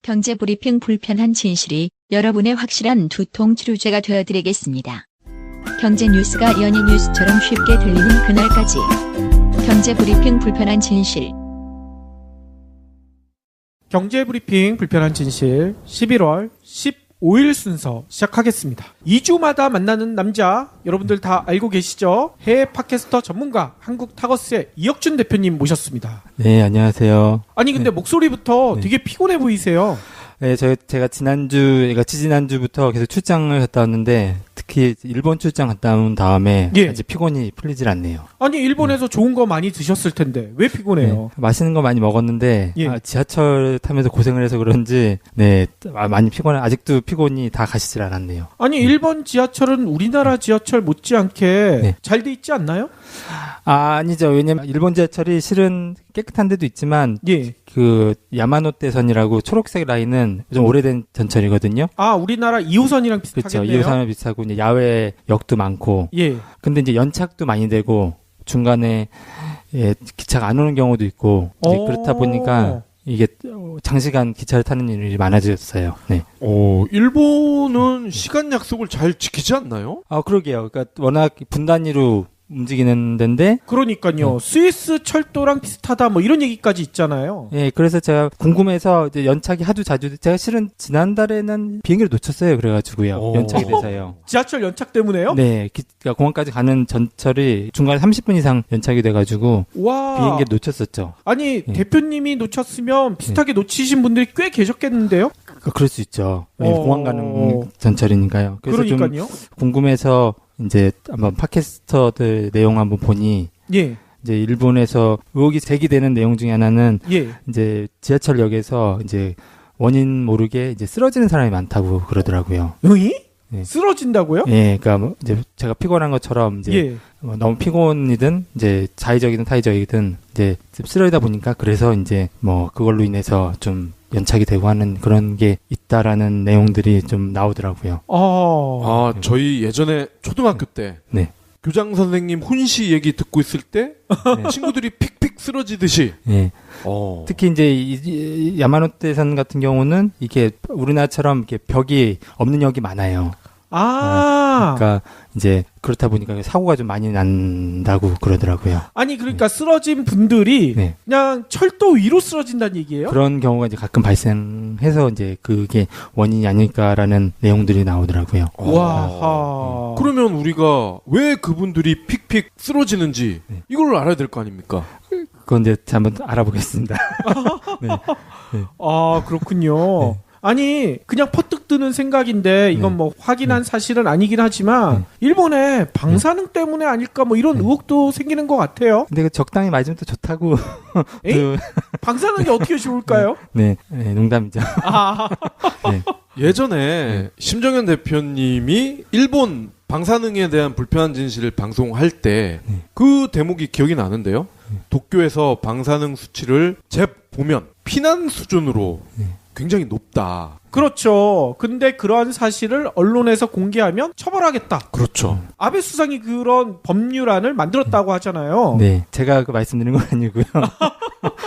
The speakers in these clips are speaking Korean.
경제브리핑 불편한 진실이 여러분의 확실한 두통 치료제가 되어드리겠습니다. 경제 뉴스가 연예 뉴스처럼 쉽게 들리는 그날까지. 경제브리핑 불편한 진실. 경제브리핑 불편한 진실 11월 15일 순서 시작하겠습니다. 2주마다 만나는 남자, 여러분들 다 알고 계시죠? 해외 팟캐스터 전문가 한국타거스의 이혁준 대표님 모셨습니다. 네, 안녕하세요. 아니 근데 목소리부터 네. 되게 피곤해 보이세요. 네, 제가 지난주부터 계속 출장을 갔다 왔는데, 특히 일본 출장 갔다 온 다음에, 예. 아직 피곤이 풀리질 않네요. 아니 일본에서 좋은 거 많이 드셨을 텐데 왜 피곤해요? 네, 맛있는 거 많이 먹었는데, 예. 지하철 타면서 고생을 해서 그런지, 네, 많이 아직도 피곤이 다 가시질 않았네요. 아니 일본 지하철은 우리나라 지하철 못지않게 네. 잘 돼 있지 않나요? 아니죠. 왜냐면 일본 지하철이 실은 깨끗한 데도 있지만, 예. 그 야마노테선이라고 초록색 라인은 좀 오래된 전철이거든요. 아 우리나라 2호선이랑 그렇죠. 비슷하겠네요. 2호선은 비슷하고 이제 야외 역도 많고. 예. 근데 근데 이제 연착도 많이 되고 중간에 기차가 안 오는 경우도 있고 이제 그렇다 보니까 이게 장시간 기차를 타는 일이 많아졌어요. 네. 일본은 시간 약속을 잘 지키지 않나요? 그러게요. 그러니까 워낙 분 단위로 움직이는 데인데. 그러니까요. 스위스 철도랑 비슷하다 뭐 이런 얘기까지 있잖아요. 예, 그래서 제가 궁금해서 이제 연착이 하도 자주 제가 실은 지난달에는 비행기를 놓쳤어요. 그래가지고요. 연착이 돼서요. 지하철 연착 때문에요? 네, 그러니까 공항까지 가는 전철이 중간에 30분 이상 연착이 돼가지고 와. 비행기를 놓쳤었죠. 아니 예. 대표님이 놓쳤으면 비슷하게 놓치신 분들이 꽤 계셨겠는데요? 그럴 수 있죠. 공항 가는 전철이니까요. 그래서 그러니까요. 좀 궁금해서 이제 한번 팟캐스터들 내용 한번 보니 예. 이제 일본에서 의혹이 제기되는 내용 중에 하나는 예. 이제 지하철역에서 이제 원인 모르게 이제 쓰러지는 사람이 많다고 그러더라고요. 응이? 네. 쓰러진다고요? 예, 그러니까 뭐 이제 제가 피곤한 것처럼 이제 예. 너무 피곤이든 이제 자의적이든 타의적이든 이제 쓰러지다 보니까 그래서 이제 뭐 그걸로 인해서 좀 연착이 되고 하는 그런 게 있다라는 내용들이 좀 나오더라고요. 저희 예전에 초등학교 때 네. 교장 선생님 훈시 얘기 듣고 있을 때 네. 친구들이 픽픽 쓰러지듯이. 예. 특히 이제 이 야마노테선 같은 경우는 이게 우리나라처럼 이렇게 벽이 없는 역이 많아요. 그러니까 이제 그렇다 보니까 사고가 좀 많이 난다고 그러더라고요. 아니 그러니까 쓰러진 분들이 네. 그냥 철도 위로 쓰러진다는 얘기예요? 그런 경우가 이제 가끔 발생해서 이제 그게 원인이 아닐까라는 내용들이 나오더라고요. 와. 그러면 우리가 왜 그분들이 픽픽 쓰러지는지 네. 이걸 알아야 될 거 아닙니까? 그건 이제 한번 알아보겠습니다. 네. 그렇군요. 네. 아니 그냥 퍼뜩 드는 생각인데 이건 네. 뭐 확인한 사실은 아니긴 하지만 일본에 방사능 때문에 아닐까 뭐 이런 의혹도 생기는 것 같아요. 근데 그 적당히 맞으면 또 좋다고. 에이? 방사능이 어떻게 좋을까요? 네, 농담이죠. 네. 예전에 심정현 대표님이 일본 방사능에 대한 불편한 진실을 방송할 때 그 대목이 기억이 나는데요. 도쿄에서 방사능 수치를 재보면 피난 수준으로 굉장히 높다. 그렇죠. 근데 그러한 사실을 언론에서 공개하면 처벌하겠다. 그렇죠. 아베 수상이 그런 법률안을 만들었다고 하잖아요. 네, 제가 그 말씀드린 건 아니고요.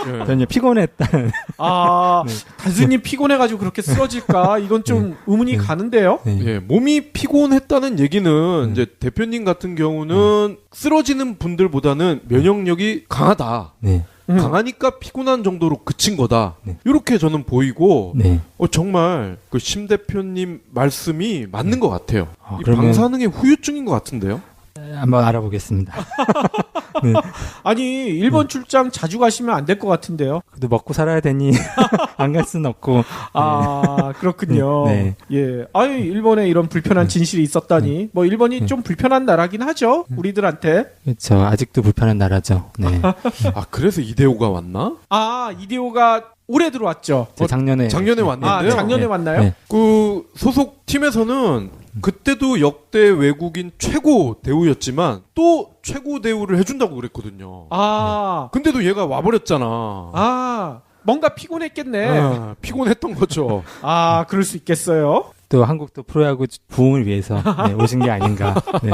네. 저는 피곤했다는. 네. 단순히 피곤해가지고 그렇게 쓰러질까? 이건 좀 의문이 가는데요. 네. 예, 몸이 피곤했다는 얘기는 이제 대표님 같은 경우는 쓰러지는 분들보다는 면역력이 강하다. 네. 강하니까 피곤한 정도로 그친 거다. 네. 이렇게 저는 보이고 네. 정말 그 심 대표님 말씀이 맞는 것 같아요. 이 그러면 방사능의 후유증인 것 같은데요. 한번 알아보겠습니다. 네. 아니 일본 출장 자주 가시면 안 될 것 같은데요. 그래도 먹고 살아야 되니 안 갈 수는 없고. 그렇군요. 네. 예. 아유 일본에 이런 불편한 진실이 있었다니. 뭐 일본이 좀 불편한 나라긴 하죠. 우리들한테. 그렇죠. 아직도 불편한 나라죠. 네. 그래서 이대호가 왔나? 이대호가 올해 들어왔죠. 작년에 왔는데요. 작년에 네. 왔나요? 네. 그 소속 팀에서는 그때도 역대 외국인 최고 대우였지만 또 최고 대우를 해준다고 그랬거든요. 근데도 얘가 와버렸잖아. 뭔가 피곤했겠네. 피곤했던 거죠. 그럴 수 있겠어요. 또 한국도 프로야구 부흥을 위해서 네, 오신 게 아닌가. 네.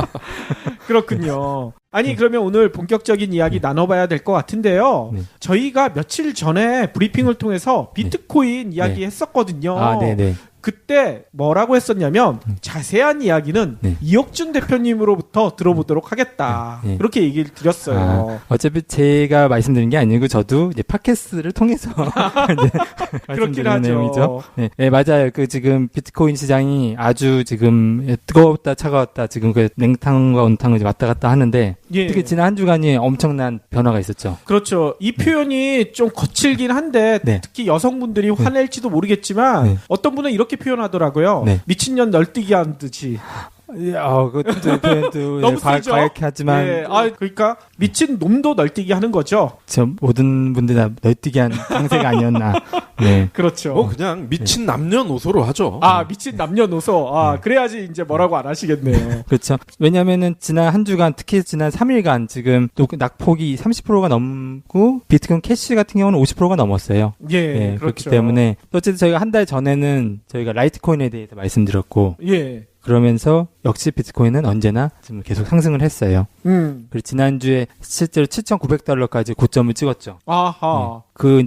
그렇군요. 아니 그러면 오늘 본격적인 이야기 나눠봐야 될 것 같은데요. 네. 저희가 며칠 전에 브리핑을 통해서 비트코인 이야기 했었거든요. 아, 네네. 그때 뭐라고 했었냐면 자세한 이야기는 네. 이혁준 대표님으로부터 들어보도록 하겠다. 네. 그렇게 얘기를 드렸어요. 어차피 제가 말씀드린 게 아니고 저도 이제 팟캐스트를 통해서 이제 그렇긴 말씀드리는 하죠. 내용이죠. 네, 네, 맞아요. 그 지금 비트코인 시장이 아주 지금 뜨거웠다 차가웠다 지금 그 냉탕과 온탕을 왔다 갔다 하는데 예. 특히 지난 한 주간이 엄청난 변화가 있었죠. 그렇죠. 이 표현이 좀 거칠긴 한데 네. 특히 여성분들이 화낼지도 모르겠지만 네. 어떤 분은 이렇게 표현하더라고요. 네. 미친년 널뛰기 하는 듯이. 그것도 표현도 너무 네, 세죠? 과격히 하지만 예. 그러니까 미친 놈도 널뛰기 하는 거죠. 저 모든 분들 다 널뛰기 한 강세가 아니었나. 네. 그렇죠. 뭐 그냥 미친 남녀노소로 하죠. 미친 남녀노소. 그래야지 이제 뭐라고 안 하시겠네요. 그렇죠. 왜냐면은 지난 한 주간 특히 지난 3일간 지금 또 낙폭이 30%가 넘고 비트코인 캐시 같은 경우는 50%가 넘었어요. 예. 네, 그렇죠. 그렇기 때문에 어쨌든 저희가 한 달 전에는 저희가 라이트코인에 대해서 말씀드렸고 예. 그러면서 역시 비트코인은 언제나 지금 계속 상승을 했어요. 그리고 지난주에 실제로 7,900달러까지 고점을 찍었죠. 아하. 그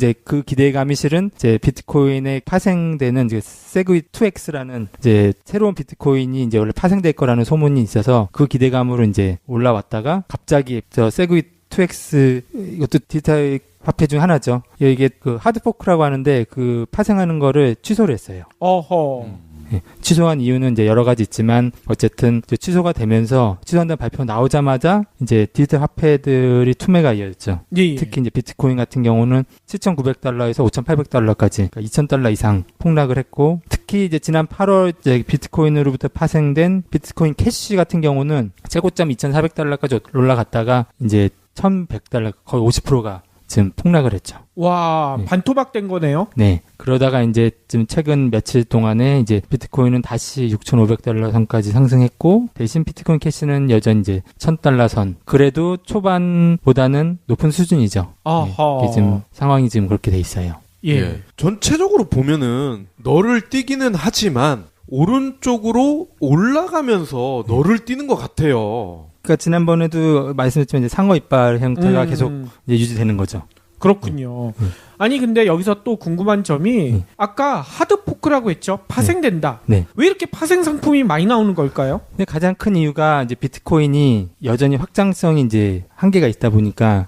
기대감이 실은 이제 비트코인에 파생되는 이제 세그위 2X라는 이제 새로운 비트코인이 이제 원래 파생될 거라는 소문이 있어서 그 기대감으로 이제 올라왔다가 갑자기 저 세그위 2X 이것도 디지털 화폐 중 하나죠. 이게 그 하드포크라고 하는데 그 파생하는 거를 취소를 했어요. 어허. 예, 취소한 이유는 이제 여러 가지 있지만 어쨌든 이제 취소가 되면서 취소한다는 발표 나오자마자 이제 디지털 화폐들이 투매가 이어졌죠. 예. 특히 이제 비트코인 같은 경우는 7,900달러에서 5,800달러까지 그러니까 2,000달러 이상 폭락을 했고 특히 이제 지난 8월 이제 비트코인으로부터 파생된 비트코인 캐시 같은 경우는 최고점 2,400달러까지 올라갔다가 이제 1,100달러 거의 50%가 지금 폭락을 했죠. 와, 네. 반토막 된 거네요. 네. 그러다가 이제 지금 최근 며칠 동안에 이제 비트코인은 다시 6,500달러 선까지 상승했고 대신 비트코인 캐시는 여전히 이제 1,000달러 선. 그래도 초반보다는 높은 수준이죠. 아하. 이게 지금 상황이 지금 그렇게 돼 있어요. 예. 전체적으로 보면은 너를 뛰기는 하지만 오른쪽으로 올라가면서 너를 뛰는 것 같아요. 그러니까 지난번에도 말씀드렸지만 이제 상어 이빨 형태가 계속 이제 유지되는 거죠. 그렇군요. 아니 근데 여기서 또 궁금한 점이 아까 하드포크라고 했죠. 파생된다. 네. 왜 이렇게 파생 상품이 많이 나오는 걸까요? 근데 가장 큰 이유가 이제 비트코인이 여전히 확장성이 이제 한계가 있다 보니까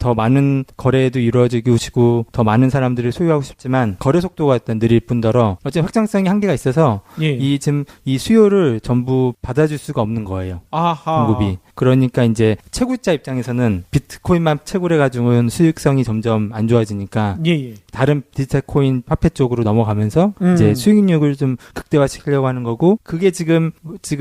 더 많은 거래도 이루어지고 싶고 더 많은 사람들이 소유하고 싶지만 거래 속도가 일단 느릴 뿐더러 어쨌든 확장성이 한계가 있어서 예. 이 수요를 전부 받아줄 수가 없는 거예요. 아하. 공급이. 그러니까 이제 채굴자 입장에서는 비트코인만 채굴해 가지고는 수익성이 점점 안 좋아지니까 예. 다른 디지털 코인 화폐 쪽으로 넘어가면서 이제 수익률을 좀 극대화시키려고 하는 거고 그게 지금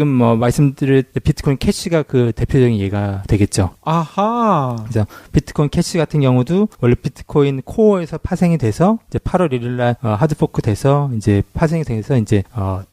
뭐 말씀드릴 비트코인 캐시가 그 대표적인 예가 되겠죠. 아하. 그래서 비트코인 캐시 같은 경우도 원래 비트코인 코어에서 파생이 돼서 이제 8월 1일 날 하드포크 돼서 이제 파생이 돼서 이제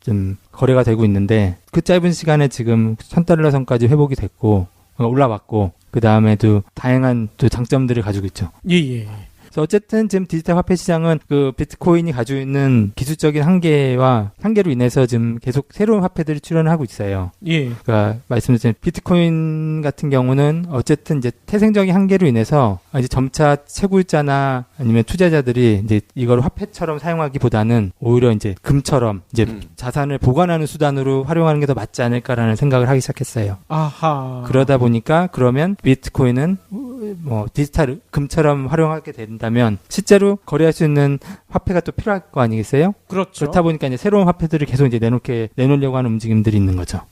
좀 거래가 되고 있는데 그 짧은 시간에 지금 1,000달러 선까지 회복이 됐고 올라왔고 그 다음에도 다양한 또 장점들을 가지고 있죠. 예. 그래서 어쨌든 지금 디지털 화폐 시장은 그 비트코인이 가지고 있는 기술적인 한계로 인해서 지금 계속 새로운 화폐들이 출현하고 있어요. 예. 그러니까 말씀드린 비트코인 같은 경우는 어쨌든 이제 태생적인 한계로 인해서 이제 점차 채굴자나 아니면 투자자들이 이제 이걸 화폐처럼 사용하기보다는 오히려 이제 금처럼 이제 자산을 보관하는 수단으로 활용하는 게 더 맞지 않을까라는 생각을 하기 시작했어요. 아하. 그러다 보니까 그러면 비트코인은 뭐 디지털 금처럼 활용하게 된다면 실제로 거래할 수 있는 화폐가 또 필요할 거 아니겠어요? 그렇죠. 그렇다 보니까 이제 새로운 화폐들을 계속 이제 내놓으려고 하는 움직임들이 있는 거죠.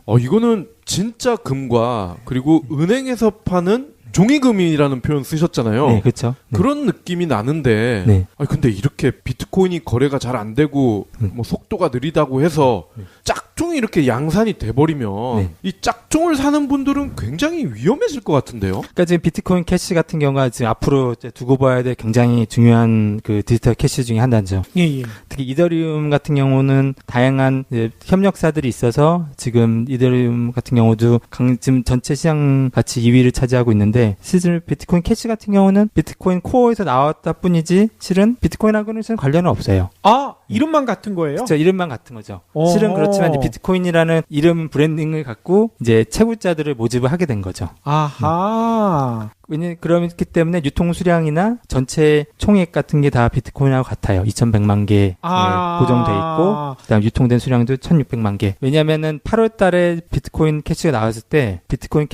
이거는 진짜 금과 그리고 은행에서 파는 종이금이라는 표현 쓰셨잖아요. 네, 그렇죠. 네. 그런 느낌이 나는데, 네. 근데 이렇게 비트코인이 거래가 잘 안 되고, 뭐 속도가 느리다고 해서 쫙 짝퉁이 이렇게 양산이 돼버리면 네. 이 짝퉁을 사는 분들은 굉장히 위험해질 것 같은데요. 그러니까 지금 비트코인 캐시 같은 경우가 지금 앞으로 이제 두고 봐야 될 굉장히 중요한 그 디지털 캐시 중에 하나죠. 예, 예. 특히 이더리움 같은 경우는 다양한 이제 협력사들이 있어서 지금 이더리움 같은 경우도 지금 전체 시장 가치 2위를 차지하고 있는데 실제 비트코인 캐시 같은 경우는 비트코인 코어에서 나왔다 뿐이지 실은 비트코인하고는 실은 관련은 없어요. 아, 이름만 같은 거예요? 진짜 이름만 같은 거죠. 오. 실은 그렇지만 이제 비트코인이라는 이름 브랜딩을 갖고 이제 채굴자들을 모집을 하게 된 거죠. 아하. 왜냐면 그렇기 때문에 유통 수량이나 전체 총액 같은 게 다 비트코인하고 같아요. 2,100만 개 고정돼 있고 그다음 유통된 수량도 1,600만 개. 왜냐면은 8월 달에 비트코인 캐시가 나왔을 때 비트코인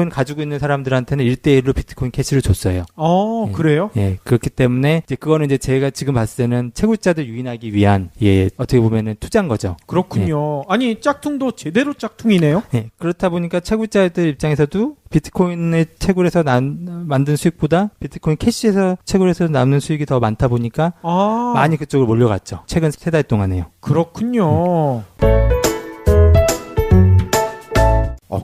가지고 있는 사람들한테는 1대1로 비트코인 캐시를 줬어요. 예. 그래요? 예, 그렇기 때문에 이제 그거는 이제 제가 지금 봤을 때는 채굴자들 유인하기 위한 어떻게 보면은 투자인 거죠. 그렇군요. 아니, 짝퉁도 제대로 짝퉁이네요? 예, 그렇다 보니까 채굴자들 입장에서도 비트코인을 채굴해서 만든 수익보다 비트코인 캐시에서 채굴해서 남는 수익이 더 많다 보니까 많이 그쪽으로 몰려갔죠. 최근 3달 동안에요. 그렇군요.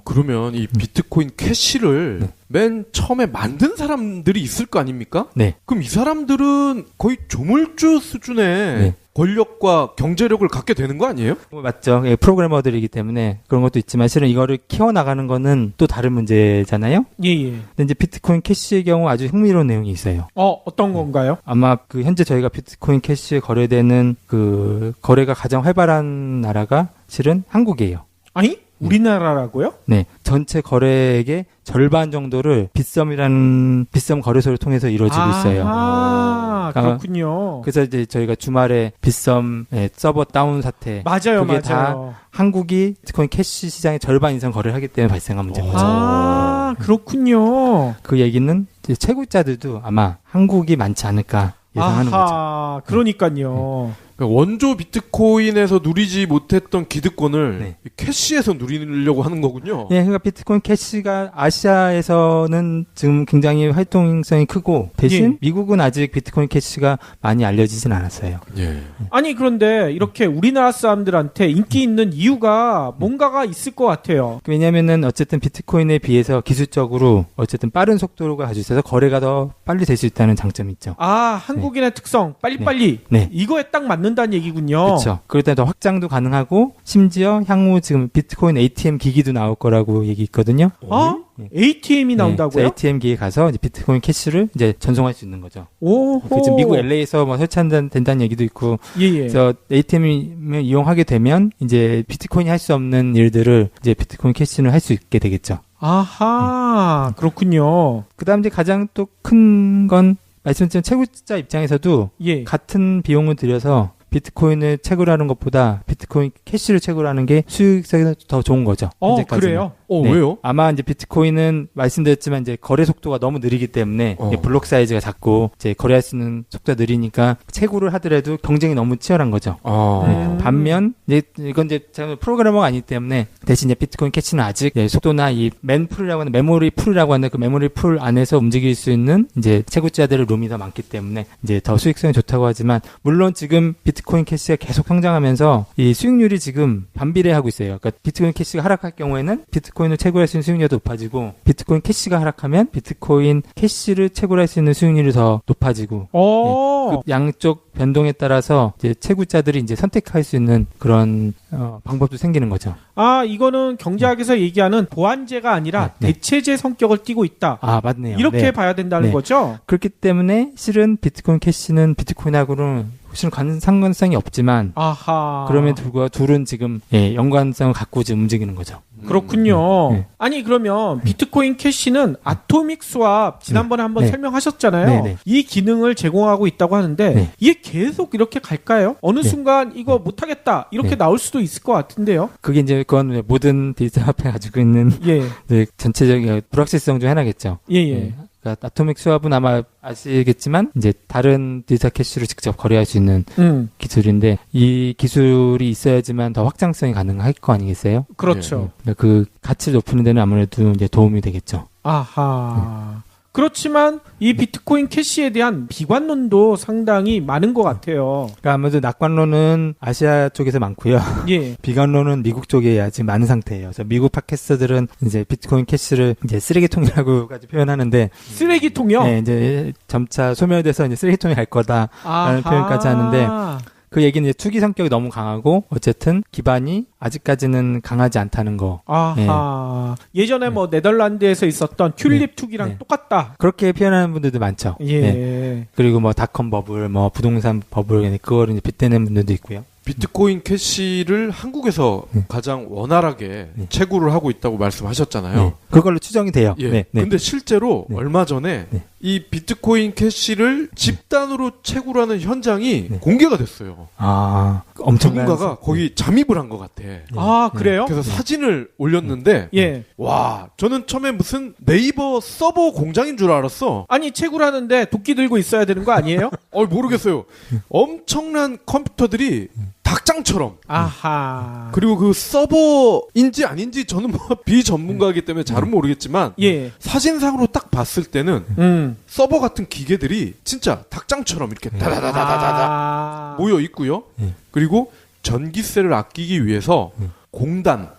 그러면 이 비트코인 캐시를 맨 처음에 만든 사람들이 있을 거 아닙니까? 네. 그럼 이 사람들은 거의 조물주 수준의 권력과 경제력을 갖게 되는 거 아니에요? 맞죠. 예, 프로그래머들이기 때문에 그런 것도 있지만 실은 이거를 키워나가는 거는 또 다른 문제잖아요. 예. 근데 이제 비트코인 캐시의 경우 아주 흥미로운 내용이 있어요. 어떤 건가요? 아마 그 현재 저희가 비트코인 캐시에 거래되는 그 거래가 가장 활발한 나라가 실은 한국이에요. 아니? 우리나라라고요? 네. 전체 거래액의 절반 정도를 빗썸이라는 빗썸 거래소를 통해서 이루어지고 있어요. 그렇군요. 그래서 이제 저희가 주말에 빗썸 서버 다운 사태. 맞아요, 그게 맞아요. 다 한국이 비트코인 캐시 시장의 절반 이상 거래를 하기 때문에 발생한 문제인 거죠. 그렇군요. 그 얘기는 이제 채굴자들도 아마 한국이 많지 않을까 예상하는 거죠. 그러니까요. 그러니까 원조 비트코인에서 누리지 못했던 기득권을 네. 캐시에서 누리려고 하는 거군요. 네, 그러니까 비트코인 캐시가 아시아에서는 지금 굉장히 활동성이 크고 대신 미국은 아직 비트코인 캐시가 많이 알려지진 않았어요. 예. 아니, 그런데 이렇게 우리나라 사람들한테 인기 있는 이유가 뭔가가 있을 것 같아요. 왜냐면은 어쨌든 비트코인에 비해서 기술적으로 어쨌든 빠른 속도가 가지고 있어서 거래가 더 빨리 될 수 있다는 장점이 있죠. 한국인의 특성, 빨리빨리. 네. 이거에 딱 맞는다는 얘기군요. 그렇죠. 그럴 때 더 확장도 가능하고 심지어 향후 지금 비트코인 ATM 기기도 나올 거라고 얘기 있거든요. ATM이 나온다고요? ATM 기기에 가서 이제 비트코인 캐시를 이제 전송할 수 있는 거죠. 오호. 지금 미국 LA에서 뭐 설치된다는 얘기도 있고. 그래서 ATM을 이용하게 되면 이제 비트코인이 할 수 없는 일들을 이제 비트코인 캐시는 할 수 있게 되겠죠. 그렇군요. 그다음 이제 가장 또 큰 건 말씀드린 채굴자 입장에서도 같은 비용을 들여서 비트코인을 채굴하는 것보다 비트코인 캐시를 채굴하는 게 수익성이 더 좋은 거죠. 현재까지는. 그래요? 왜요? 아마 이제 비트코인은 말씀드렸지만 이제 거래 속도가 너무 느리기 때문에 블록 사이즈가 작고 이제 거래할 수 있는 속도가 느리니까 채굴을 하더라도 경쟁이 너무 치열한 거죠. 반면 이건 이제 제가 프로그래머가 아니기 때문에 대신 이제 비트코인 캐시는 아직 속도나 이 맨풀이라고 하는 메모리 풀이라고 하는 그 메모리 풀 안에서 움직일 수 있는 이제 채굴자들의 룸이 더 많기 때문에 이제 더 수익성이 좋다고 하지만 물론 지금 비트코인 캐시가 계속 성장하면서 이 수익률이 지금 반비례하고 있어요. 그러니까 비트코인 캐시가 하락할 경우에는 비트코인을 채굴할 수 있는 수익률이 높아지고 비트코인 캐시가 하락하면 비트코인 캐시를 채굴할 수 있는 수익률이 더 높아지고 그 양쪽 변동에 따라서 이제 채굴자들이 이제 선택할 수 있는 그런 방법도 생기는 거죠. 이거는 경제학에서 얘기하는 보완제가 아니라 대체제 성격을 띠고 있다. 맞네요. 이렇게 봐야 된다는 거죠? 그렇기 때문에 실은 비트코인 캐시는 비트코인하고는 실은 상관성이 없지만 그럼에도 불구하고 둘은 지금 연관성을 갖고 지금 움직이는 거죠. 그렇군요. 아니, 그러면 비트코인 캐시는 아토믹 스왑 지난번에 한번 설명하셨잖아요. 이 기능을 제공하고 있다고 하는데 이게 계속 이렇게 갈까요? 어느 순간 이거 못하겠다 이렇게 나올 수도 있을 것 같은데요. 그게 이제 그건 모든 디지털 화폐 가지고 있는 전체적인 불확실성 중 하나겠죠. 그러니까 아토믹 스왑은 아마 아시겠지만 이제 다른 디지털 캐시를 직접 거래할 수 있는 기술인데 이 기술이 있어야지만 더 확장성이 가능할 거 아니겠어요? 그렇죠. 그 가치를 높이는 데는 아무래도 이제 도움이 되겠죠. 그렇지만 이 비트코인 캐시에 대한 비관론도 상당히 많은 것 같아요. 그러니까 아무래도 낙관론은 아시아 쪽에서 많고요. 예. 비관론은 미국 쪽에 아직 많은 상태예요. 그래서 미국 팟캐스터들은 이제 비트코인 캐시를 이제 쓰레기통이라고까지 표현하는데 쓰레기통이요? 네, 이제 점차 소멸돼서 이제 쓰레기통이 갈 거다라는 표현까지 하는데 그 얘기는 이제 투기 성격이 너무 강하고 어쨌든 기반이 아직까지는 강하지 않다는 거. 아하. 예전에 뭐 네덜란드에서 있었던 튤립 투기랑 똑같다. 그렇게 표현하는 분들도 많죠. 예. 네. 그리고 뭐 닷컴 버블, 뭐 부동산 버블 그거를 이제 빗대는 분들도 있고요. 비트코인 캐시를 한국에서 가장 원활하게 채굴을 하고 있다고 말씀하셨잖아요. 그걸로 추정이 돼요. 예. 근데 실제로 얼마 전에 이 비트코인 캐시를 집단으로 채굴하는 현장이 공개가 됐어요. 아, 엄청난. 누군가가 거기 잠입을 한 것 같아. 아, 그래요? 그래서 사진을 올렸는데, 예. 와, 저는 처음에 무슨 네이버 서버 공장인 줄 알았어. 아니, 채굴하는데 도끼 들고 있어야 되는 거 아니에요? 모르겠어요. 엄청난 컴퓨터들이 닭장처럼. 아하. 그리고 그 서버인지 아닌지 저는 뭐 비전문가이기 때문에 잘은 모르겠지만 예. 사진상으로 딱 봤을 때는 서버 같은 기계들이 진짜 닭장처럼 이렇게 다다다다다다 모여 있고요. 그리고 전기세를 아끼기 위해서 공단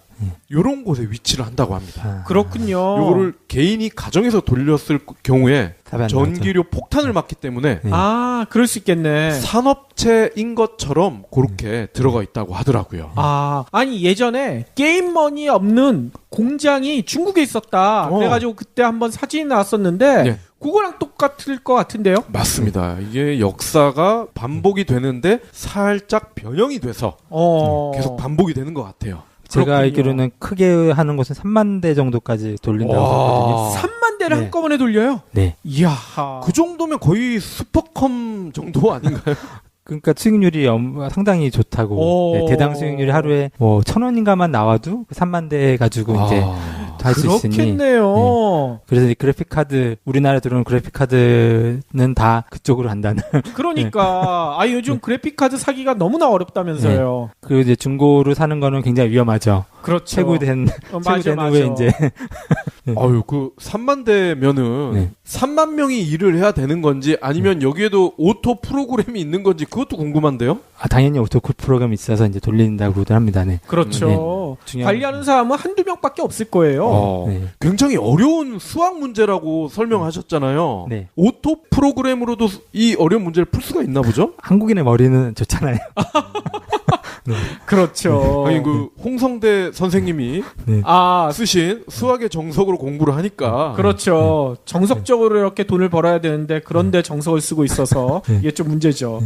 요런 곳에 위치를 한다고 합니다. 그렇군요. 요거를 개인이 가정에서 돌렸을 경우에 전기료 폭탄을 맞기 때문에 아, 그럴 수 있겠네. 산업체인 것처럼 그렇게 들어가 있다고 하더라고요. 아, 아니 예전에 게임머니 없는 공장이 중국에 있었다. 그래가지고 그때 한번 사진이 나왔었는데 네. 그거랑 똑같을 것 같은데요? 맞습니다. 이게 역사가 반복이 되는데 살짝 변형이 돼서 계속 반복이 되는 것 같아요. 제가 그렇군요. 알기로는 크게 하는 것은 3만 대 정도까지 돌린다고 하거든요. 3만 대를 한꺼번에 돌려요? 네. 이야. 그 정도면 거의 슈퍼컴 정도 아닌가요? 그러니까 수익률이 상당히 좋다고. 네, 대당 수익률이 하루에 뭐 1,000원인가만 나와도 3만 대 가지고 이제 할 수 있으니. 그렇겠네요. 네. 그래서 이 그래픽 카드, 우리나라에 들어오는 그래픽 카드는 다 그쪽으로 한다는. 그러니까 아 요즘 그래픽 카드 사기가 너무나 어렵다면서요. 그리고 이제 중고로 사는 거는 굉장히 위험하죠. 그렇죠. 채굴된 맞아. 후에 이제 아유, 그 3만 대면은 3만 명이 일을 해야 되는 건지 아니면 여기에도 오토 프로그램이 있는 건지 그것도 궁금한데요? 당연히 오토쿨 프로그램이 있어서 이제 돌린다고들 합니다. 네. 그렇죠. 관리하는 사람은 한두 명밖에 없을 거예요. 네. 굉장히 어려운 수학 문제라고 설명하셨잖아요. 네. 오토 프로그램으로도 이 어려운 문제를 풀 수가 있나 보죠? 한국인의 머리는 좋잖아요. 그렇죠. 아니 그 홍성대 선생님이 쓰신 수학의 정석으로 공부를 하니까 그렇죠. 정석적으로 이렇게 돈을 벌어야 되는데 그런데 정석을 쓰고 있어서 이게 좀 문제죠.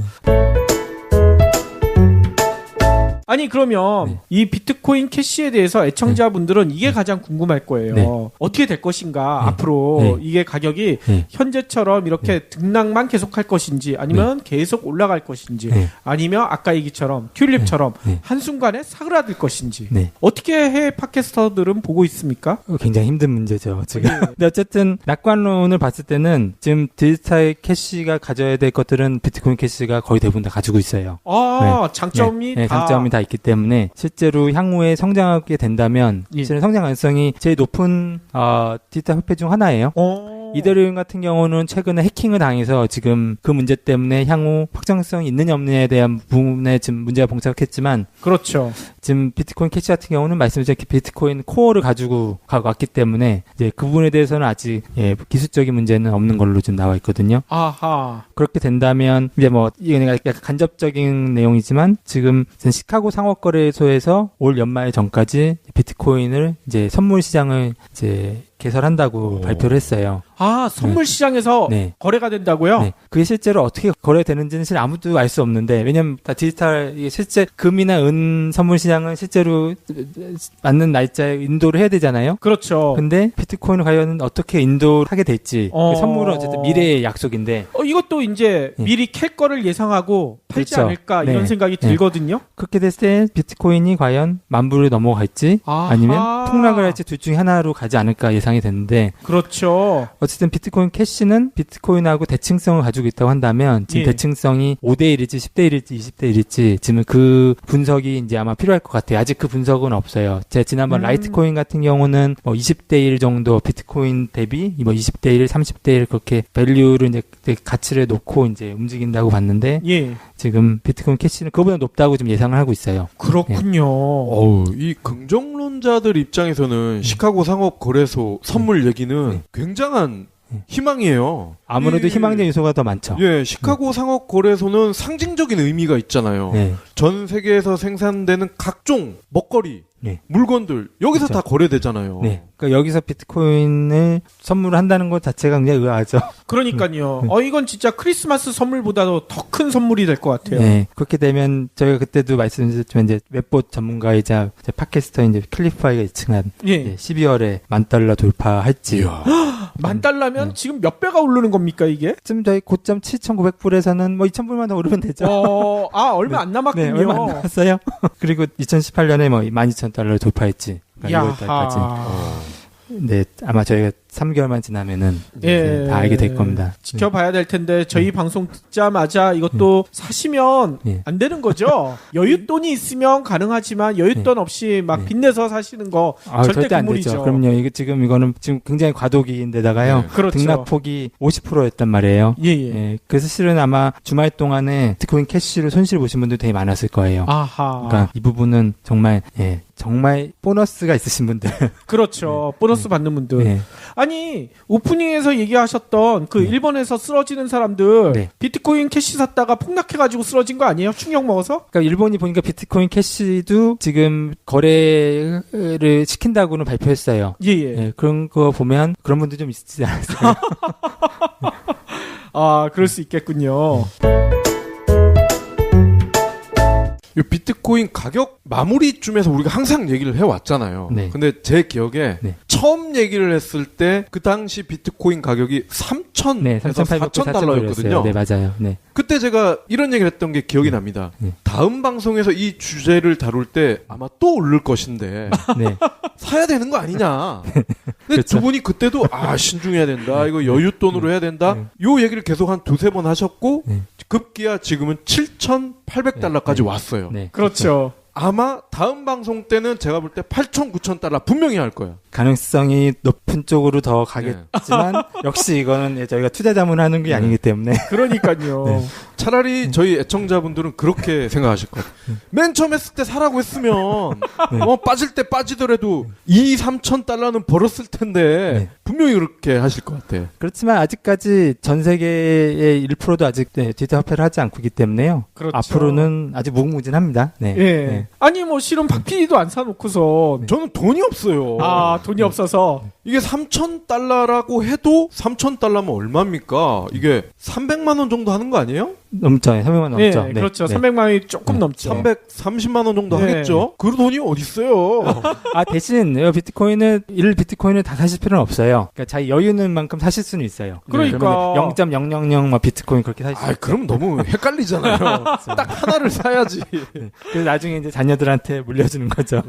아니 그러면 이 비트코인 캐시에 대해서 애청자분들은 이게 가장 궁금할 거예요. 어떻게 될 것인가 앞으로 이게 가격이 현재처럼 이렇게 등락만 계속할 것인지 아니면 계속 올라갈 것인지 아니면 아까 얘기처럼 튤립처럼 한순간에 사그라들 것인지 어떻게 해외 팟캐스터들은 보고 있습니까? 굉장히 힘든 문제죠 지금. 근데 어쨌든 낙관론을 봤을 때는 지금 디지털 캐시가 가져야 될 것들은 비트코인 캐시가 거의 대부분 다 가지고 있어요. 장점이 장점이 다 있기 때문에 실제로 향후에 성장하게 된다면 실은 성장 가능성이 제일 높은 디지털 화폐 중 하나예요. 이더리움 같은 경우는 최근에 해킹을 당해서 지금 그 문제 때문에 향후 확장성이 있느냐 없느냐에 대한 부분에 지금 문제가 봉착했지만 그렇죠. 지금 비트코인 캐시 같은 경우는 말씀드린 비트코인 코어를 가지고 왔기 때문에 이제 그 부분에 대해서는 아직 기술적인 문제는 없는 걸로 지금 나와 있거든요. 아하. 그렇게 된다면 이제 뭐 이게 약간 간접적인 내용이지만 지금 시카고 상업거래소에서 올 연말 전까지 비트코인을 이제 선물 시장을 이제 개설한다고 발표를 했어요. 선물 시장에서 거래가 된다고요? 네. 그게 실제로 어떻게 거래되는지는 사실 아무도 알 수 없는데 왜냐면 다 디지털 이게 실제 금이나 은 선물 시장은 실제로 맞는 날짜에 인도를 해야 되잖아요. 그렇죠. 근데 비트코인 관련은 어떻게 인도를 하게 될지 선물은 어쨌든 미래의 약속인데 이것도 이제 미리 캘 거를 예상하고 팔지 그렇죠. 않을까 네. 이런 생각이 네. 들거든요. 그렇게 됐을 때 비트코인이 과연 10,000불을 넘어갈지 아하. 아니면 폭락을 할지 둘 중에 하나로 가지 않을까 예상이 되는데 그렇죠. 어쨌든 비트코인 캐시는 비트코인하고 대칭성을 가지고 있다고 한다면 지금 예. 대칭성이 5대1일지 10대1일지 20대1일지 지금 그 분석이 이제 아마 필요할 것 같아요. 아직 그 분석은 없어요. 제가 지난번 라이트코인 같은 경우는 뭐 20대1 정도 비트코인 대비 뭐 20대1, 30대1 그렇게 밸류를 이제 가치를 놓고 이제 움직인다고 봤는데 예. 지금 비트코인 캐시는 그거보다 높다고 좀 예상을 하고 있어요. 그렇군요. 이 긍정론자들 입장에서는 시카고 상업거래소 선물 얘기는 굉장한 희망이에요. 아무래도 희망적 요소가 더 많죠. 예, 시카고 상업거래소는 상징적인 의미가 있잖아요. 네. 전 세계에서 생산되는 각종 먹거리, 네. 물건들 여기서 그렇죠. 다 거래되잖아요. 네. 그러니까 여기서 비트코인을 선물한다는 것 자체가 굉장히 의아하죠. 그러니까요. 이건 진짜 크리스마스 선물보다도 더 큰 선물이 될 것 같아요. 네. 그렇게 되면 저희가 그때도 말씀드렸지만 이제 웹봇 전문가이자 이제 팟캐스터 이제 클리프하이가 예측한 예. 이제 12월에 $10,000 돌파할지. $10,000면 지금 몇 배가 오르는 겁니까 이게? 지금 저희 고점 7,900불에서는 뭐 2,000불만 더 오르면 되죠. 얼마 안 남았군요. 네, 얼마 안 남았어요. 그리고 2018년에 뭐 $12,000 돌파했지. 그러니까 2월달까지. 네, 아마 저희가 3개월만 지나면은 예. 다 알게 될 겁니다. 지켜봐야 될 텐데 저희 방송 듣자마자 이것도 사시면 예. 안 되는 거죠. 여윳돈이 있으면 가능하지만 여윳돈 없이 막 빚내서 사시는 거 절대 안 금물이죠. 되죠. 그럼요. 이거는 지금 굉장히 과도기인데다가요. 그렇죠. 등락폭이 50%였단 말이에요. 예예. 예. 그래서 실은 아마 주말 동안에 비트코인 캐시로 손실 보신 분들 되게 많았을 거예요. 아하. 그러니까 이 부분은 정말 정말 보너스가 있으신 분들. 그렇죠. 보너스 받는 분들. 네. 아니 오프닝에서 얘기하셨던 그 일본에서 쓰러지는 사람들 네. 비트코인 캐시 샀다가 폭락해가지고 쓰러진 거 아니에요? 충격 먹어서? 그러니까 일본이 보니까 비트코인 캐시도 지금 거래를 시킨다고는 발표했어요. 예예. 예, 그런 거 보면 그런 분들 좀 있지 않았어요? 그럴 수 있겠군요. 이 비트코인 가격 마무리쯤에서 우리가 항상 얘기를 해왔잖아요. 네. 근데 제 기억에 네. 처음 얘기를 했을 때 그 당시 비트코인 가격이 3,000에서 4,000달러였거든요. 네, 맞아요. 네. 그때 제가 이런 얘기를 했던 게 기억이 납니다. 네. 다음 방송에서 이 주제를 다룰 때 아마 또 오를 것인데 네. 사야 되는 거 아니냐. 근데 그렇죠. 두 분이 그때도 신중해야 된다. 이거 여윳돈으로 해야 된다. 요 얘기를 계속 한 두세 번 하셨고 네. 급기야 지금은 7,800달러까지 왔어요. 네. 그렇죠. 아마 다음 방송 때는 제가 볼 때 8,000, 9,000달러 분명히 할 거예요. 가능성이 높은 쪽으로 더 가겠지만 역시 이거는 저희가 투자 자문하는 게 아니기 때문에 그러니까요. 네. 차라리 저희 애청자분들은 그렇게 생각하실 것 같아요. 맨 처음 했을 때 사라고 했으면 빠질 때 빠지더라도 2, 3천 달러는 벌었을 텐데 분명히 그렇게 하실 것 같아요. 그렇지만 아직까지 전 세계의 1%도 아직 디지털 화폐를 하지 않고 있기 때문에요. 그렇죠. 앞으로는 아직 무궁무진합니다. 네. 예. 네. 아니 뭐 실은 박PD도 안 사놓고서 저는 돈이 없어요. 돈이 없어서 이게 3,000달러라고 해도 3,000달러면 얼마입니까? 이게 300만 원 정도 하는 거 아니에요? 넘죠. 300만 네, 넘죠. 네. 그렇죠. 네. 300만 원이 조금 넘죠. 330만 원 정도 네. 하겠죠? 그 돈이 어디 있어요? 대신 비트코인을 다 사실 필요는 없어요. 그러니까 자기 여유 있는 만큼 사실 수는 있어요. 그러니까. 0.000 비트코인 그렇게 사실 수 있어요. 그럼 너무 헷갈리잖아요. 딱 하나를 사야지. 그래서 나중에 이제 자녀들한테 물려주는 거죠.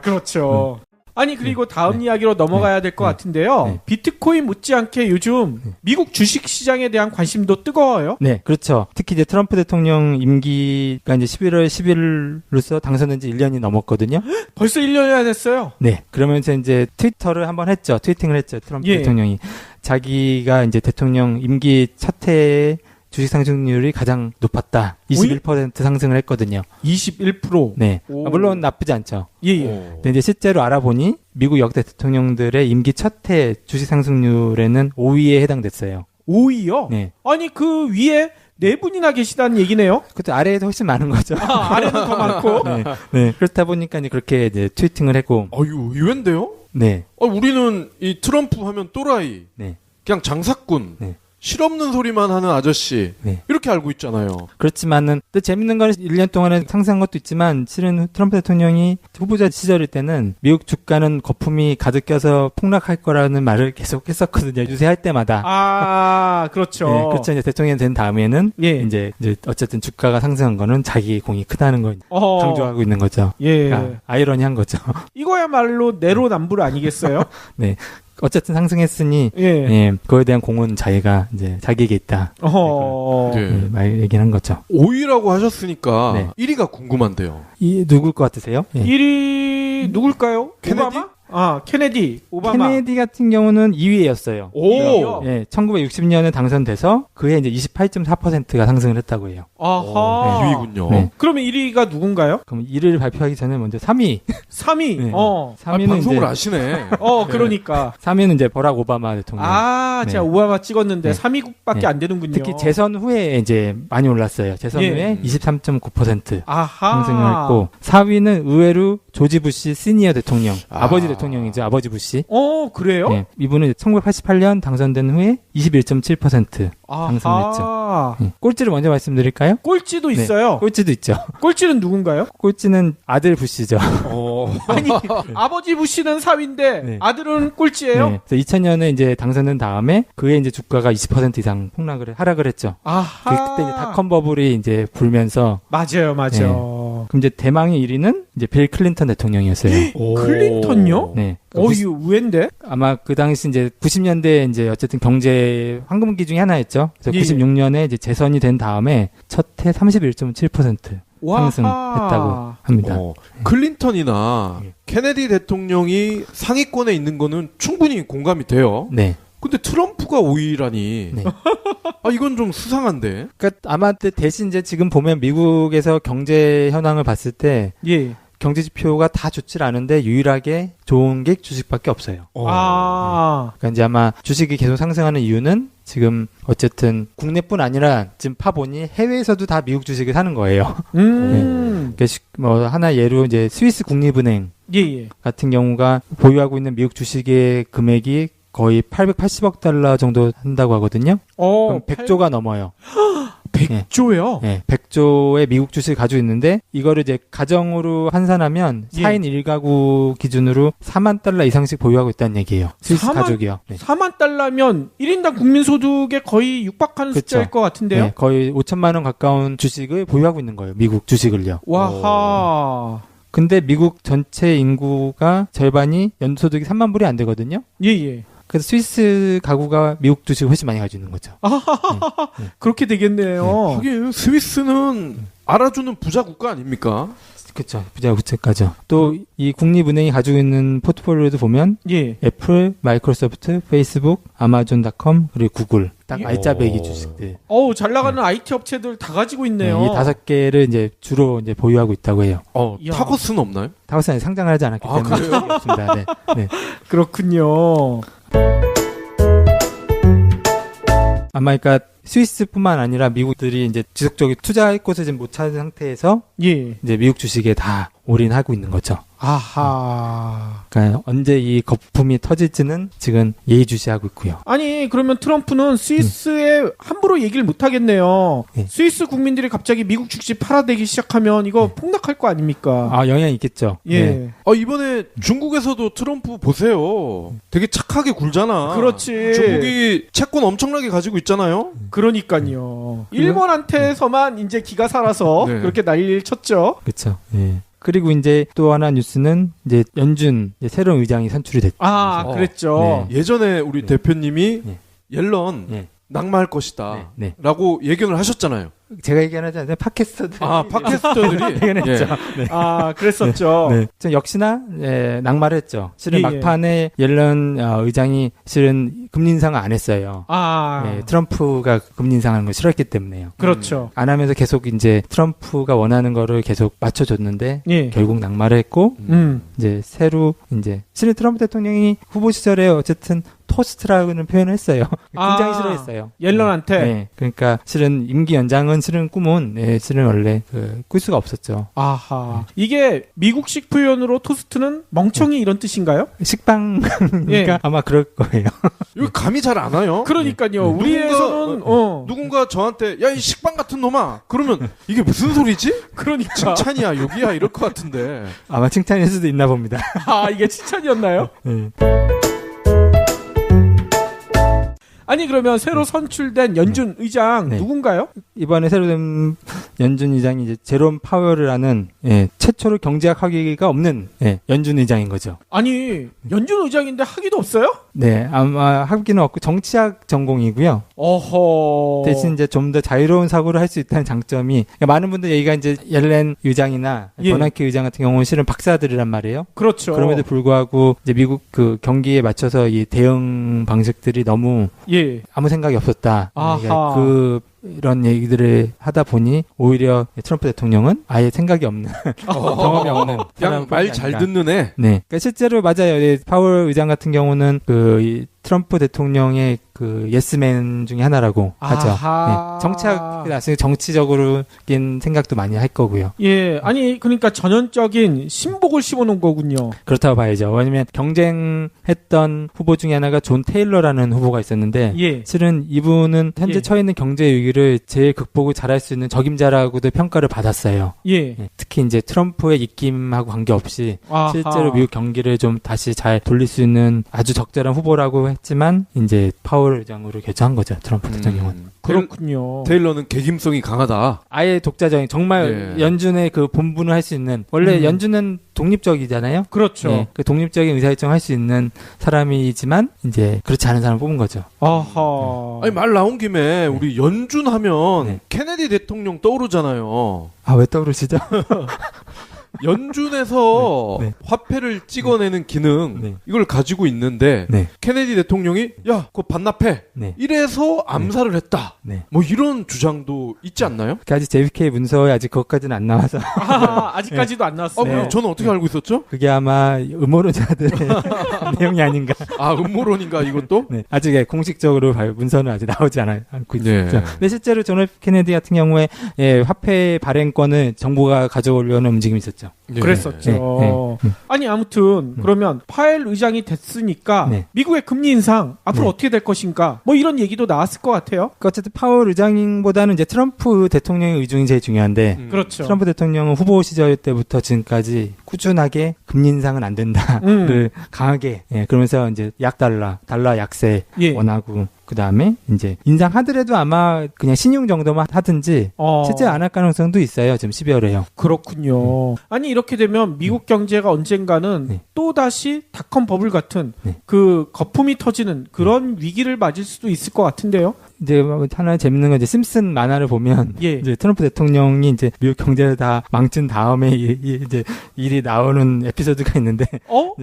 그렇죠. 아니 그리고 다음 이야기로 넘어가야 될 것 같은데요. 네. 비트코인 못지않게 요즘 미국 주식 시장에 대한 관심도 뜨거워요. 네, 그렇죠. 특히 이제 트럼프 대통령 임기가 이제 11월 10일로서 당선된 지 1년이 넘었거든요. 벌써 1년이나 됐어요. 네, 그러면서 이제 트위터를 한번 했죠. 트위팅을 했죠. 트럼프 대통령이. 자기가 이제 대통령 임기 첫 해에 주식 상승률이 가장 높았다. 21% 상승을 했거든요. 21%. 네. 오. 물론 나쁘지 않죠. 예. 근데 이제 실제로 알아보니 미국 역대 대통령들의 임기 첫 해 주식 상승률에는 5위에 해당됐어요. 5위요? 네. 아니 그 위에 4분이나 계시다는 얘기네요. 그때 아래에도 훨씬 많은 거죠. 아래는 더 많고. 네. 그렇다 보니까 이제 그렇게 이제 트위팅을 했고. 의외인데요? 네. 우리는 이 트럼프 하면 또라이. 네. 그냥 장사꾼. 네. 실없는 소리만 하는 아저씨 네. 이렇게 알고 있잖아요. 그렇지만은 또 재밌는 건 1년 동안에 상승한 것도 있지만 실은 트럼프 대통령이 후보자 시절일 때는 미국 주가는 거품이 가득 껴서 폭락할 거라는 말을 계속 했었거든요. 유세할 때마다. 아, 그렇죠. 네, 그렇죠. 이제 대통령이 된 다음에는 예. 이제 어쨌든 주가가 상승한 거는 자기 공이 크다는 걸 강조하고 있는 거죠. 예. 그러니까 아이러니한 거죠. 이거야말로 내로남불 아니겠어요? 네. 어쨌든 상승했으니 예. 예, 그거에 대한 공은 자기가 이제 자기에게 있다. 어허. 네. 말 얘기는 한 거죠. 5위라고 하셨으니까 네. 1위가 궁금한데요. 이 누굴 것 같으세요? 예. 1위 누굴까요? 케네디? 오바마? 아, 케네디. 오바마. 케네디 같은 경우는 2위였어요. 오. 예, 1960년에 당선돼서 그해 이제 28.4%가 상승을 했다고 해요. 아하. 2위군요. 네. 그러면 1위가 누군가요? 그럼 1위를 발표하기 전에 먼저 3위. 3위. 네. 3위는 방송을 이제 아시네. 그러니까. 3위는 이제 버락 오바마 대통령. 아, 제가 네. 오바마 찍었는데 네. 3위국밖에 네. 안 되는군요. 특히 재선 후에 이제 많이 올랐어요. 재선 예. 후에 23.9% 아하. 상승을 했고 4위는 의외로 조지 부시 시니어 대통령. 아버지 대통령이죠. 아버지 부시. 그래요? 예, 이분은 1988년 당선된 후에 21.7% 상승했죠. 아하. 예. 꼴찌를 먼저 말씀드릴까요? 꼴찌도 네. 있어요. 꼴찌도 있죠. 꼴찌는 누군가요? 꼴찌는 아들 부시죠. 아니, 아버지 부시는 4위인데 네. 아들은 꼴찌예요? 네. 그래서 2000년에 이제 당선된 다음에 그해 이제 주가가 20% 이상 하락을 했죠. 아하. 그때 이제 닷컴 버블이 이제 불면서 맞아요. 그럼 이제 대망의 1위는 이제 빌 클린턴 대통령이었어요. 클린턴요? 네. 이거 의외인데? 아마 그 당시 이제 90년대 이제 어쨌든 경제 황금기 중에 하나였죠. 그래서 예. 96년에 이제 재선이 된 다음에 첫 해 31.7% 상승했다고 합니다. 클린턴이나 케네디 대통령이 상위권에 있는 거는 충분히 공감이 돼요. 네. 근데 트럼프가 5위라니. 네. 이건 좀 수상한데. 그러니까 아마 대신 이제 지금 보면 미국에서 경제 현황을 봤을 때 예. 경제 지표가 다 좋질 않은데 유일하게 좋은 게 주식밖에 없어요. 그러니까 이제 아마 주식이 계속 상승하는 이유는 지금 어쨌든 국내뿐 아니라 지금 파보니 해외에서도 다 미국 주식을 사는 거예요. 그러니까 뭐 하나 예로 이제 스위스 국립은행 예. 같은 경우가 보유하고 있는 미국 주식의 금액이 거의 880억 달러 정도 한다고 하거든요. 그럼 100조가 넘어요. 100조요? 네, 100조의 미국 주식을 가지고 있는데 이거를 이제 가정으로 환산하면 4인 1가구 기준으로 4만 달러 이상씩 보유하고 있다는 얘기예요. 스위스 가족이요. 네. 4만 달러면 1인당 국민소득에 거의 육박하는 그쵸. 숫자일 것 같은데요? 네, 거의 5천만 원 가까운 주식을 보유하고 있는 거예요. 미국 주식을요. 와하. 근데 미국 전체 인구가 절반이 연소득이 3만 불이 안 되거든요. 예. 그래서 스위스 가구가 미국 주식을 훨씬 많이 가지고 있는 거죠. 그렇게 되겠네요. 하긴 스위스는 알아주는 부자 국가 아닙니까? 그렇죠. 부자 국채가죠. 또 이 국립은행이 가지고 있는 포트폴리오도 보면 예. 애플, 마이크로소프트, 페이스북, 아마존.com 그리고 구글 딱 알짜배기 주식들. 잘 나가는 IT 업체들 다 가지고 있네요. 이 5개를 이제 주로 이제 보유하고 있다고 해요. 타거스는 없나요? 타거스는 상장을 하지 않았기 때문에 그래요? 없습니다. 네. 네. 그렇군요. 아마 그러니까 스위스뿐만 아니라 미국들이 이제 지속적으로 투자할 곳을 지금 못 찾은 상태에서 예. 이제 미국 주식에 다 올인하고 있는 거죠. 아하. 그러니까 언제 이 거품이 터질지는 지금 예의주시하고 있고요. 아니, 그러면 트럼프는 스위스에 함부로 얘기를 못 하겠네요. 네. 스위스 국민들이 갑자기 미국 주식 팔아대기 시작하면 이거 폭락할 거 아닙니까? 영향이 있겠죠. 예. 네. 이번에 중국에서도 트럼프 보세요. 되게 착하게 굴잖아. 그렇지. 중국이 채권 엄청나게 가지고 있잖아요. 그러니까요. 일본한테서만 이제 기가 살아서 네. 그렇게 난리를 쳤죠. 그렇죠. 예. 그리고 이제 또 하나 뉴스는 이제 연준 이제 새로운 의장이 선출이 됐죠. 그랬죠. 네. 예전에 우리 대표님이 네. 옐런 네. 낙마할 것이다. 네. 라고 예견을 하셨잖아요. 제가 얘기하지 않아요. 팟캐스터들. 팟캐스터들이 예견했죠. 네. 그랬었죠. 네. 저 역시나 낙마를 했죠. 실은 예. 막판에 옐런 의장이 실은 금리 인상을 안 했어요. 네, 트럼프가 금리 인상하는 걸 싫어했기 때문에요. 그렇죠. 안 하면서 계속 이제 트럼프가 원하는 거를 계속 맞춰줬는데 예. 결국 낙마를 했고 음. 이제 새로 이제 실은 트럼프 대통령이 후보 시절에 어쨌든 토스트라고는 표현을 했어요. 굉장히 싫어했어요. 옐런한테. 네. 그러니까 실은 임기 연장은 실은 꿈은 실은 원래 꿀 수가 없었죠. 아하. 이게 미국식 표현으로 토스트는 멍청이 이런 뜻인가요? 식빵 그러니까 아마 그럴 거예요. 이거 감이 잘 안 와요. 그러니까요. 우리에서는 누군가 저한테 야 이 식빵 같은 놈아 그러면 이게 무슨 소리지? 그러니까 칭찬이야 욕이야 이럴 것 같은데. 아마 칭찬일 수도 있나 봅니다. 아 이게 칭찬이었나요? 네. 아니 그러면 새로 선출된 연준 의장 네. 누군가요? 이번에 새로 된 연준 의장이 이제 제롬 파월이라는 최초로 경제학 학위가 없는 연준 의장인 거죠. 아니 연준 의장인데 학위도 없어요? 네, 아마 학위는 없고 정치학 전공이고요. 어허. 대신 이제 좀 더 자유로운 사고를 할 수 있다는 장점이 그러니까 많은 분들 얘기가 이제 옐렌 의장이나 버나키 의장 같은 경우는 실은 박사들이란 말이에요. 그렇죠. 그럼에도 불구하고 이제 미국 그 경기에 맞춰서 이 대응 방식들이 너무 아무 생각이 없었다. 그러니까 이런 얘기들을 하다 보니 오히려 트럼프 대통령은 아예 생각이 없는 경험이 없는 그냥 말 잘 듣는 애. 네, 그러니까 실제로 맞아요. 파월 의장 같은 경우는 이 트럼프 대통령의 그 예스맨 중에 하나라고 하죠. 네, 정치학 나중에 정치적으로긴 생각도 많이 할 거고요. 예, 아니 그러니까 전형적인 신복을 씹어놓은 거군요. 그렇다고 봐야죠. 왜냐면 경쟁했던 후보 중에 하나가 존 테일러라는 후보가 있었는데 실은 이분은 현재 처해 있는 경제 위기를 제일 극복을 잘할 수 있는 적임자라고도 평가를 받았어요. 특히 이제 트럼프의 입김하고 관계없이 실제로 미국 경기를 좀 다시 잘 돌릴 수 있는 아주 적절한 후보라고 했지만 이제 파월 의장으로 결정한 거죠. 트럼프 대통령은. 그렇군요. 테일러는 개김성이 강하다. 아예 독자적인 정말 연준의 그 본분을 할 수 있는 원래 연준은 독립적이잖아요. 그렇죠. 그 독립적인 의사결정을 할 수 있는 사람이지만 이제 그렇지 않은 사람을 뽑은 거죠. 아하. 아니 말 나온 김에 우리 연준하면 케네디 대통령 떠오르잖아요. 아, 왜 떠오르시죠? 연준에서 화폐를 찍어내는 기능 이걸 가지고 있는데 케네디 대통령이 야 그거 반납해 이래서 암살을 했다 뭐 이런 주장도 있지 않나요? 아직 JFK 문서에 아직 그것까지는 안 나와서 아직까지도 안 나왔어요. 저는 어떻게 알고 있었죠? 그게 아마 음모론자들의 내용이 아닌가. 아 음모론인가 이것도? 아직 공식적으로 문서는 아직 나오지 않고 있죠. 근데 실제로 존 F 케네디 같은 경우에 화폐 발행권을 정부가 가져오려는 움직임이 있었죠. 그랬었죠. 아니 아무튼 그러면 파웰 의장이 됐으니까 미국의 금리 인상 앞으로 어떻게 될 것인가 뭐 이런 얘기도 나왔을 것 같아요. 그러니까 어쨌든 파월 의장보다는 이제 트럼프 대통령의 의중이 제일 중요한데 그렇죠. 트럼프 대통령은 후보 시절 때부터 지금까지 꾸준하게 금리 인상은 안 된다를 강하게 그러면서 이제 달러 약세 원하고 그 다음에 이제 인상하더라도 아마 그냥 신용 정도만 하든지 실제 안 할 가능성도 있어요. 지금 12월에요. 그렇군요. 아니 이렇게 되면 미국 경제가 언젠가는 또 다시 닷컴 버블 같은 그 거품이 터지는 그런 위기를 맞을 수도 있을 것 같은데요. 이제 하나 재밌는 건 이제 심슨 만화를 보면 이제 트럼프 대통령이 이제 미국 경제를 다 망친 다음에 이제 일이 나오는 에피소드가 있는데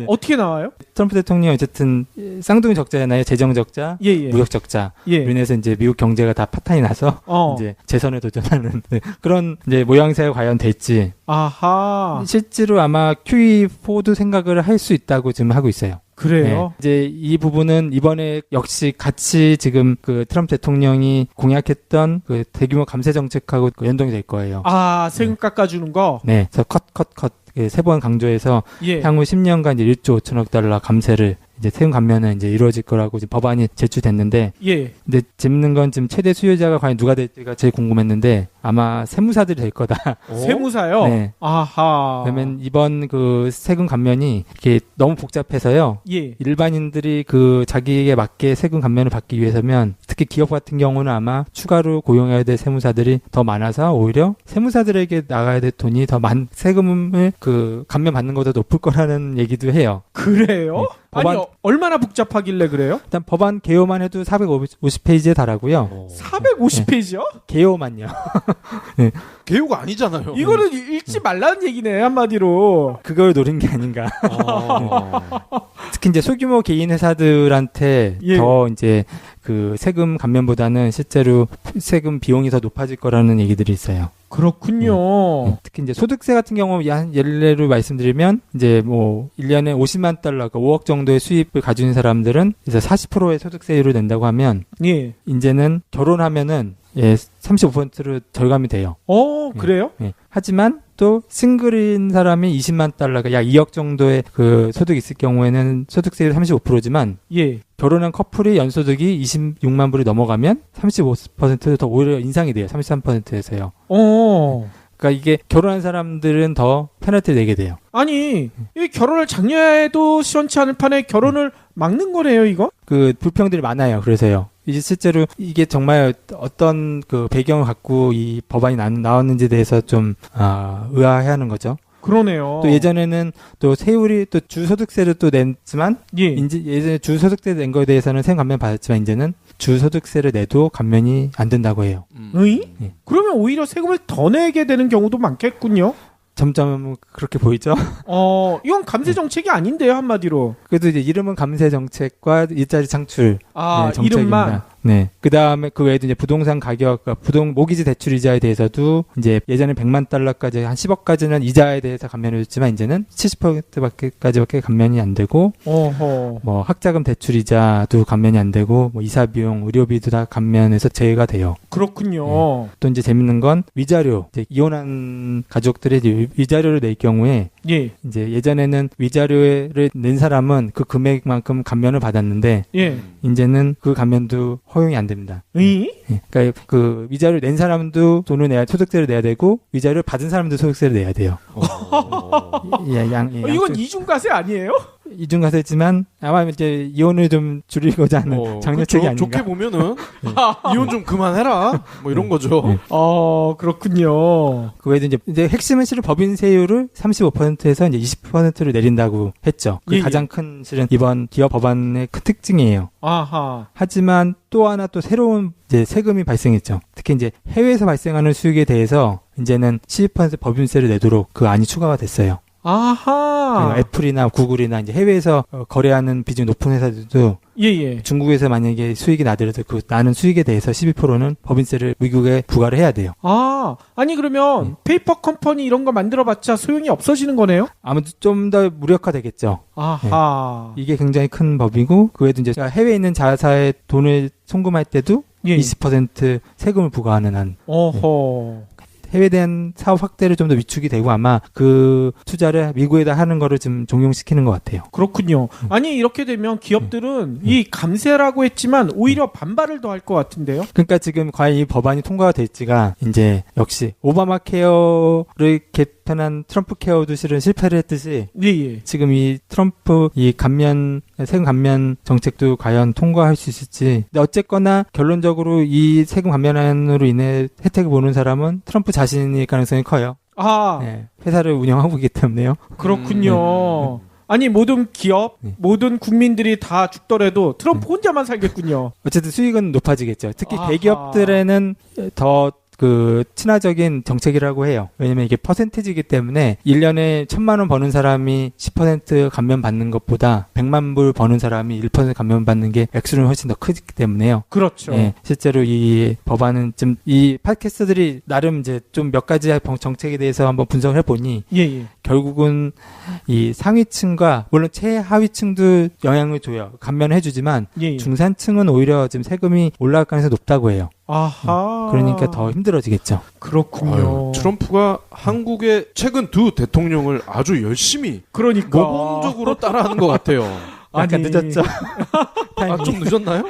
어떻게 나와요? 트럼프 대통령이 어쨌든 쌍둥이 적자잖아요. 재정 적자, 무역 적자. 인해서 이제 미국 경제가 다 파탄이 나서 이제 재선에 도전하는 그런 이제 모양새가 과연 될지. 아하. 실제로 아마 QE4도 생각을 할 수 있다고 지금 하고 있어요. 그래요? 이제 이 부분은 이번에 역시 같이 지금 그 트럼프 대통령이 공약했던 그 대규모 감세 정책하고 연동이 될 거예요. 아, 세금 깎아주는 거? 네. 그래서 컷. 세 번 강조해서 향후 10년간 이제 1조 5천억 달러 감세를 이제 세금 감면은 이제 이루어질 거라고 지금 법안이 제출됐는데, 근데 재밌는 건 지금 최대 수요자가 과연 누가 될지가 제일 궁금했는데 아마 세무사들이 될 거다. 세무사요? 네. 아하. 그러면 이번 그 세금 감면이 이렇게 너무 복잡해서요. 일반인들이 그 자기에게 맞게 세금 감면을 받기 위해서면 특히 기업 같은 경우는 아마 추가로 고용해야 될 세무사들이 더 많아서 오히려 세무사들에게 나가야 될 돈이 더 세금을 그 감면 받는 것보다 높을 거라는 얘기도 해요. 그래요? 아니 얼마나 복잡하길래 그래요? 일단 법안 개요만 해도 450페이지에 달하고요. 450페이지요? 개요만요. 개요가 아니잖아요. 이거는 읽지 말라는 얘기네 한마디로. 그걸 노린 게 아닌가. 특히 이제 소규모 개인 회사들한테 더 이제 그 세금 감면보다는 실제로 세금 비용이 더 높아질 거라는 얘기들이 있어요. 그렇군요. 특히 이제 소득세 같은 경우 예를 말씀드리면 이제 뭐 1년에 50만 달러가 5억 정도의 수입을 가지는 사람들은 이제 40%의 소득세율을 낸다고 하면 예. 이제는 결혼하면은 35%로 절감이 돼요. 그래요? 예. 하지만 또 싱글인 사람이 20만 달러가 약 2억 정도의 그 소득이 있을 경우에는 소득세율 35%지만 예. 결혼한 커플이 연소득이 26만 불이 넘어가면 35% 더 오히려 인상이 돼요. 33%에서요. 그러니까 이게 결혼한 사람들은 더 페널티를 내게 돼요. 아니, 이 결혼을 장려해도 시원치 않을 판에 결혼을 막는 거네요, 이거? 그 불평들이 많아요. 그래서요. 이제 실제로 이게 정말 어떤 그 배경을 갖고 이 법안이 나왔는지에 대해서 좀 의아해하는 거죠. 그러네요. 또 예전에는 또 세율이 또 주소득세를 또 냈지만 이제 예전에 주소득세 낸 거에 대해서는 세금 감면 받았지만 이제는 주소득세를 내도 감면이 안 된다고 해요. 예. 그러면 오히려 세금을 더 내게 되는 경우도 많겠군요. 점점 그렇게 보이죠? 이건 감세 정책이 아닌데요, 한마디로. 그래도 이제 이름은 감세 정책과 일자리 창출 정책입니다. 이름만. 네. 그 다음에 그 외에도 이제 부동산 가격, 모기지 대출 이자에 대해서도 이제 예전에 100만 달러까지 한 10억까지는 이자에 대해서 감면을 줬지만 이제는 70%까지밖에 감면이 안 되고, 뭐 학자금 대출 이자도 감면이 안 되고, 뭐 이사 비용, 의료비도 다 감면에서 제외가 돼요. 그렇군요. 또 이제 재밌는 건 위자료, 이제 이혼한 가족들이 이제 위자료를 낼 경우에 이제 예전에는 위자료를 낸 사람은 그 금액만큼 감면을 받았는데 이제는 그 감면도 허용이 안 됩니다. 그러니까 그 위자료를 낸 사람도 돈을 내야 소득세를 내야 되고 위자료를 받은 사람도 소득세를 내야 돼요. 이건 이중과세 아니에요? 이중과세지만 아마 이제 이혼을 좀 줄이고자 하는 장려책이 아닌가. 좋게 보면은 이혼 좀 그만해라 뭐 이런 거죠. 그렇군요. 그 외에도 이제 핵심은 실은 법인세율을 35%에서 이제 20%를 내린다고 했죠. 그 가장 큰 실은 이번 기업 법안의 큰 특징이에요. 하지만 또 하나 또 새로운 이제 세금이 발생했죠. 특히 이제 해외에서 발생하는 수익에 대해서 이제는 12% 법인세를 내도록 그 안이 추가가 됐어요. 애플이나 구글이나 이제 해외에서 거래하는 비중이 높은 회사들도 중국에서 만약에 수익이 나더라도 그 나는 수익에 대해서 12%는 법인세를 미국에 부과를 해야 돼요. 아니 그러면 페이퍼 컴퍼니 이런 거 만들어봤자 소용이 없어지는 거네요? 아무튼 좀 더 무력화되겠죠. 이게 굉장히 큰 법이고 그 외에도 이제 해외에 있는 자사에 돈을 송금할 때도 20% 세금을 부과하는 한. 해외에 대한 사업 확대를 좀 더 위축이 되고 아마 그 투자를 미국에다 하는 거를 좀 종용시키는 것 같아요. 그렇군요. 아니 이렇게 되면 기업들은 이 감세라고 했지만 오히려 반발을 더 할 것 같은데요. 그러니까 지금 과연 이 법안이 통과가 될지가 이제 역시 오바마 케어를 개편한 트럼프 케어도 실은 실패를 했듯이 지금 이 트럼프 이 세금 감면 정책도 과연 통과할 수 있을지. 근데 어쨌거나 결론적으로 이 세금 감면안으로 인해 혜택을 보는 사람은 트럼프 자신일 가능성이 커요. 회사를 운영하고 있기 때문에요. 그렇군요. 아니 모든 기업, 모든 국민들이 다 죽더라도 트럼프 혼자만 살겠군요. 어쨌든 수익은 높아지겠죠. 특히 대기업들에는 더 그 친화적인 정책이라고 해요. 왜냐면 이게 퍼센테이지이기 때문에 1년에 1,000만 원 버는 사람이 10% 감면 받는 것보다 100만 불 버는 사람이 1% 감면 받는 게 액수는 훨씬 더 크기 때문에요. 그렇죠. 실제로 이 법안은 좀 이 팟캐스트들이 나름 이제 좀 몇 가지 정책에 대해서 한번 분석을 해보니 결국은 이 상위층과 물론 최하위층도 영향을 줘요. 감면을 해주지만 중산층은 오히려 지금 세금이 올라갈 가능성이 높다고 해요. 그러니까 더 힘들어지겠죠. 그렇군요. 트럼프가 한국의 최근 두 대통령을 아주 열심히 모범적으로 따라하는 것 같아요. 약간 늦었죠. 좀 늦었나요?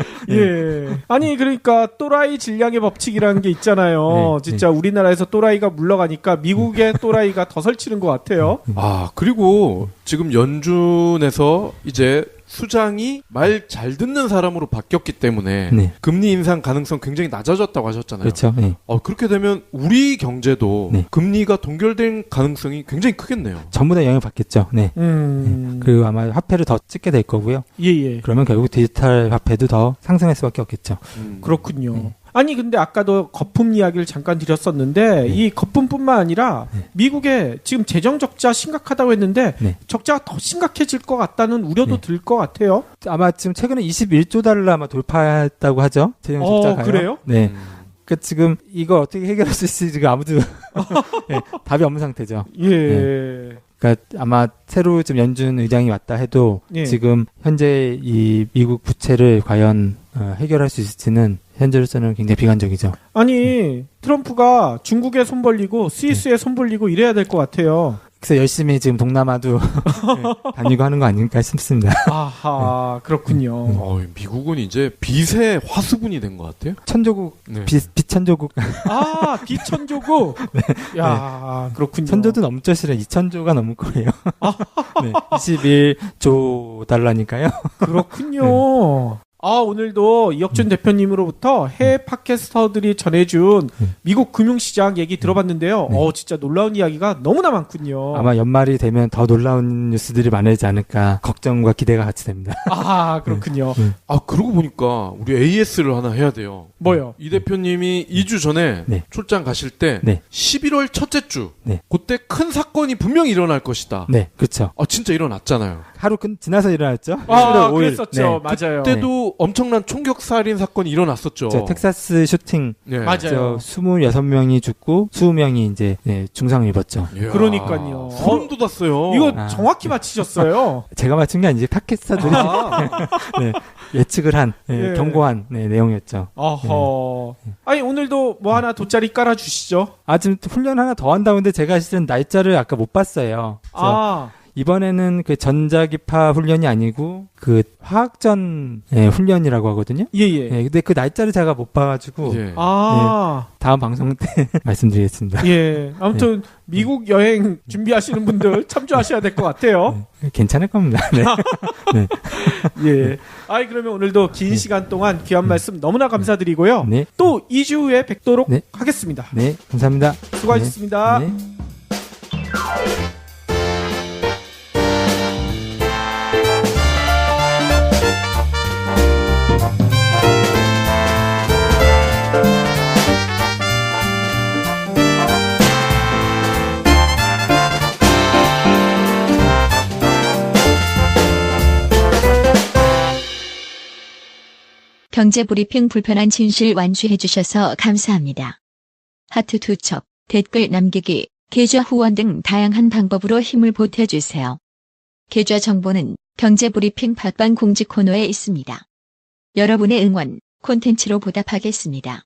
아니 그러니까 또라이 질량의 법칙이라는 게 있잖아요. 진짜 우리나라에서 또라이가 물러가니까 미국의 또라이가 더 설치는 것 같아요. 그리고 지금 연준에서 이제 수장이 말 잘 듣는 사람으로 바뀌었기 때문에 금리 인상 가능성 굉장히 낮아졌다고 하셨잖아요. 그렇죠. 그렇게 되면 우리 경제도 금리가 동결될 가능성이 굉장히 크겠네요. 전부 다 영향을 받겠죠. 그리고 아마 화폐를 더 찍게 될 거고요. 그러면 결국 디지털 화폐도 더 상승할 수밖에 없겠죠. 그렇군요. 아니 근데 아까도 거품 이야기를 잠깐 드렸었는데 이 거품뿐만 아니라 미국에 지금 재정 적자 심각하다고 했는데 적자가 더 심각해질 것 같다는 우려도 들 것 같아요. 아마 지금 최근에 21조 달러 아마 돌파했다고 하죠. 재정 적자가요. 그래요? 그 지금 이걸 어떻게 해결할 수 있을지 지금 아무도 네, 답이 없는 상태죠. 예. 네. 그러니까 아마 새로 좀 연준 의장이 왔다 해도 예. 지금 현재 이 미국 부채를 과연 해결할 수 있을지는 현재로서는 굉장히 비관적이죠. 아니 트럼프가 중국에 손 벌리고 스위스에 손 벌리고 이래야 될 것 같아요. 그래서 열심히 지금 동남아도 다니고 하는 거 아닐까 싶습니다. 아하, 그렇군요. 미국은 이제 빚의 화수분이 된 것 같아요. 천조국, 네. 비천조국. 아, 비천조국. 야, 그렇군요. 천조도 넘죠, 실은 2천조가 넘을 거예요. 네, 21조 달러니까요. 그렇군요. 오늘도 이혁준 대표님으로부터 해외 팟캐스터들이 전해준 미국 금융시장 얘기 들어봤는데요. 진짜 놀라운 이야기가 너무나 많군요. 아마 연말이 되면 더 놀라운 뉴스들이 많아지지 않을까 걱정과 기대가 같이 됩니다. 아, 그렇군요. 그러고 보니까 우리 AS를 하나 해야 돼요. 뭐요? 이 대표님이 2주 전에 네. 출장 가실 때 네. 11월 첫째 주 네. 그때 큰 사건이 분명히 일어날 것이다. 네, 그렇죠. 진짜 일어났잖아요. 하루 지나서 일어났죠? 11월 5일. 그랬었죠. 네. 맞아요. 그때도 엄청난 총격살인 사건이 일어났었죠. 텍사스 슈팅. 네. 맞아요. 26명이 죽고 20명이 이제 중상을 입었죠. 이야, 그러니까요. 소름 돋았어요. 이거 정확히 맞히셨어요. 제가 맞춘 게 아니지 팟캐스터들이 네, 예측을 한 예. 경고한 내용이었죠. 어허. 아니 오늘도 뭐 하나 돗자리 깔아 주시죠. 지금 훈련 하나 더 한다고 했는데 제가 실은 날짜를 아까 못 봤어요. 이번에는 그 전자기파 훈련이 아니고 그 화학전 훈련이라고 하거든요. 예예. 근데 그 날짜를 제가 못 봐가지고 예. 다음 방송 때 말씀드리겠습니다. 예. 아무튼 미국 여행 준비하시는 분들 참조하셔야 될 것 같아요. 괜찮을 겁니다. 네. 네. 예. 그러면 오늘도 긴 시간 동안 귀한 말씀 너무나 감사드리고요. 네. 또 2주 후에 뵙도록 네. 하겠습니다. 네, 감사합니다. 수고하셨습니다. 네. 경제브리핑 불편한 진실 완주해 주셔서 감사합니다. 하트 투척, 댓글 남기기, 계좌 후원 등 다양한 방법으로 힘을 보태주세요. 계좌 정보는 경제브리핑 팟빵 공지 코너에 있습니다. 여러분의 응원, 콘텐츠로 보답하겠습니다.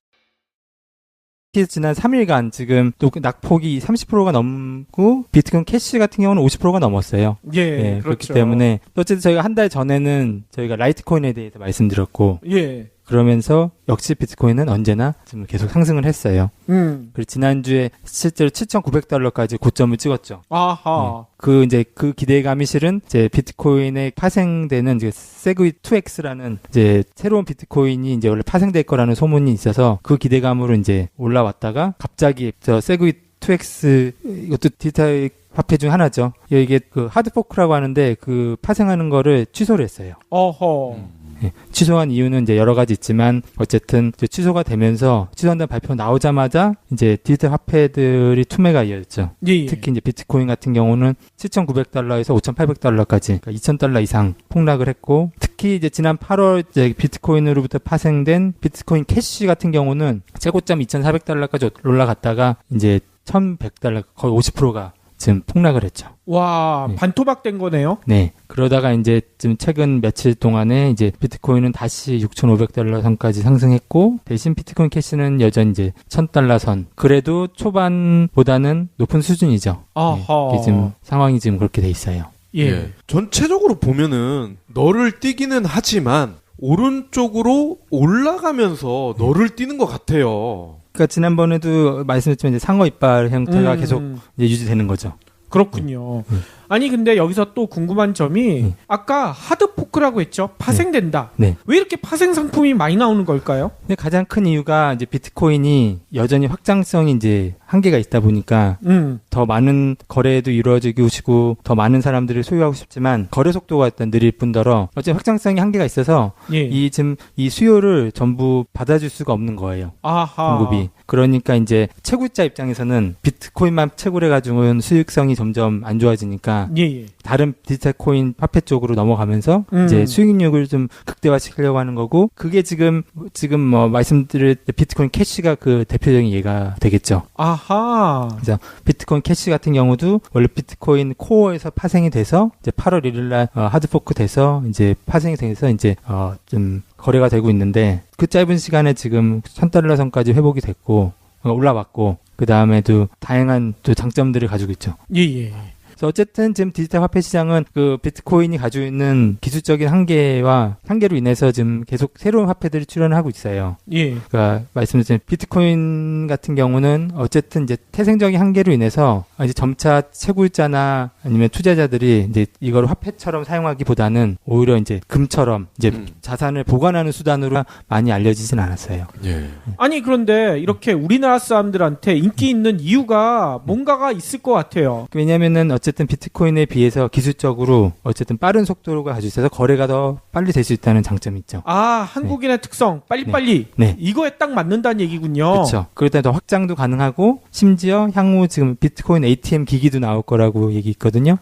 지난 3일간 지금 또 낙폭이 30%가 넘고 비트코인 캐시 같은 경우는 50%가 넘었어요. 예, 그렇기 그렇죠. 때문에 어쨌든 저희가 한 달 전에는 저희가 라이트코인에 대해서 말씀드렸고 예. 그러면서 역시 비트코인은 언제나 지금 계속 상승을 했어요. 그리고 지난주에 실제로 7,900달러까지 고점을 찍었죠. 아하. 그 기대감이 실은 이제 비트코인에 파생되는 이제 세그위 2X라는 이제 새로운 비트코인이 이제 원래 파생될 거라는 소문이 있어서 그 기대감으로 이제 올라왔다가 갑자기 저 세그위 2X 이것도 디지털 화폐 중 하나죠. 이게 그 하드포크라고 하는데 그 파생하는 거를 취소를 했어요. 어허. 취소한 이유는 이제 여러 가지 있지만 어쨌든 이제 취소가 되면서 취소한다는 발표 나오자마자 이제 디지털 화폐들이 투매가 이어졌죠. 예. 특히 이제 비트코인 같은 경우는 7,900달러에서 5,800달러까지 그러니까 2,000달러 이상 폭락을 했고 특히 이제 지난 8월 이제 비트코인으로부터 파생된 비트코인 캐시 같은 경우는 최고점 2,400달러까지 올라갔다가 이제 1,100달러 거의 50%가 지금 폭락을 했죠. 와, 반토막 된 거네요. 네. 그러다가 이제 지금 최근 며칠 동안에 이제 비트코인은 다시 6,500달러 선까지 상승했고 대신 비트코인 캐시는 여전히 이제 1,000달러 선. 그래도 초반보다는 높은 수준이죠. 아하. 네. 지금 상황이 지금 그렇게 돼 있어요. 예. 전체적으로 보면은 너를 뛰기는 하지만 오른쪽으로 올라가면서 너를 뛰는 것 같아요. 그러니까 지난번에도 말씀드렸지만 이제 상어 이빨 형태가 계속 이제 유지되는 거죠. 그렇군요. 아니 근데 여기서 또 궁금한 점이 아까 하드포크라고 했죠. 파생된다. 네. 왜 이렇게 파생 상품이 많이 나오는 걸까요? 근데 가장 큰 이유가 이제 비트코인이 여전히 확장성이 이제 한계가 있다 보니까 더 많은 거래도 이루어지고 싶고 더 많은 사람들이 소유하고 싶지만 거래 속도가 일단 느릴 뿐더러 어쨌든 확장성이 한계가 있어서 예. 이 수요를 전부 받아줄 수가 없는 거예요. 아하. 공급이. 그러니까 이제 채굴자 입장에서는 비트코인만 채굴해가지고는 수익성이 점점 안 좋아지니까 보니까 예, 예. 다른 디지털 코인 화폐 쪽으로 넘어가면서 이제 수익률을 좀 극대화시키려고 하는 거고, 그게 지금 뭐 말씀드릴 비트코인 캐시가 그 대표적인 예가 되겠죠. 아하. 그래서 비트코인 캐시 같은 경우도 원래 비트코인 코어에서 파생이 돼서 이제 8월 1일 날 하드포크 돼서 이제 파생이 돼서 이제 좀 거래가 되고 있는데, 그 짧은 시간에 지금 $1,000 선까지 회복이 됐고 올라왔고, 그 다음에도 다양한 또 장점들을 가지고 있죠. 예, 예. 그래서 어쨌든 지금 디지털 화폐 시장은 그 비트코인이 가지고 있는 기술적인 한계로 인해서 지금 계속 새로운 화폐들이 출현을 하고 있어요. 예. 그러니까 말씀드린 비트코인 같은 경우는 어쨌든 이제 태생적인 한계로 인해서 이제 점차 채굴자나 아니면 투자자들이 이제 이걸 화폐처럼 사용하기보다는 오히려 이제 금처럼 이제 자산을 보관하는 수단으로 많이 알려지진 않았어요. 예. 아니 그런데 이렇게 우리나라 사람들한테 인기 있는 이유가 뭔가가 있을 것 같아요. 왜냐면은 어쨌든 비트코인에 비해서 기술적으로 어쨌든 빠른 속도가 가지고 있어서 거래가 더 빨리 될 수 있다는 장점이 있죠. 아, 한국인의 특성 빨리빨리. 네. 이거에 딱 맞는다는 얘기군요. 그렇죠. 그러다 더 확장도 가능하고, 심지어 향후 지금 비트코인 ATM 기기도 나올 거라고 얘기 있거든요.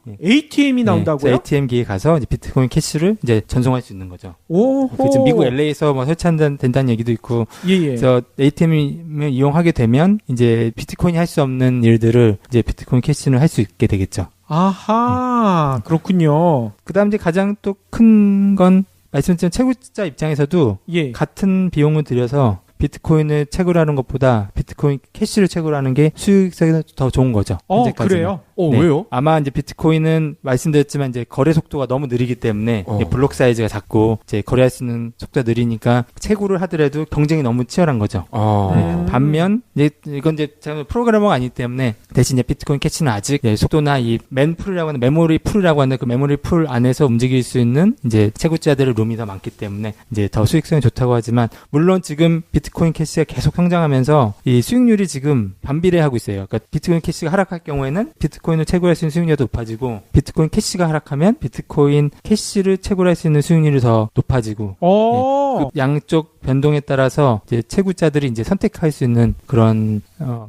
네. ATM이 나온다고요? ATM 기기에 가서 이제 비트코인 캐시를 이제 전송할 수 있는 거죠. 오호. 지금 미국 LA에서 뭐 설치된다는 얘기도 있고, 예. 그래서 ATM을 이용하게 되면 이제 비트코인이 할 수 없는 일들을 이제 비트코인 캐시는 할 수 있게 되겠죠. 아하, 그렇군요. 그다음 이제 가장 또 큰 건 말씀드린 채굴자 입장에서도 예. 같은 비용을 들여서 비트코인을 채굴하는 것보다 비트코인 캐시를 채굴하는 게 수익성이 더 좋은 거죠. 현재까지는. 그래요? 네. 왜요? 아마 이제 비트코인은 말씀드렸지만 이제 거래 속도가 너무 느리기 때문에 이제 블록 사이즈가 작고 이제 거래할 수 있는 속도가 느리니까 채굴을 하더라도 경쟁이 너무 치열한 거죠. 네. 반면 이건 이제 제가 프로그래머가 아니기 때문에 대신 이제 비트코인 캐시는 아직 속도나 이 맨풀이라고 하는 메모리 풀이라고 하는 그 메모리 풀 안에서 움직일 수 있는 이제 채굴자들의 룸이 더 많기 때문에 이제 더 수익성이 좋다고 하지만, 물론 지금 비트코인 캐시가 계속 성장하면서 이 수익률이 지금 반비례하고 있어요. 그러니까 비트코인 캐시가 하락할 경우에는 비트코인을 채굴할 수 있는 수익률이 높아지고, 비트코인 캐시가 하락하면 비트코인 캐시를 채굴할 수 있는 수익률이 더 높아지고, 그 양쪽 변동에 따라서 이제 채굴자들이 이제 선택할 수 있는 그런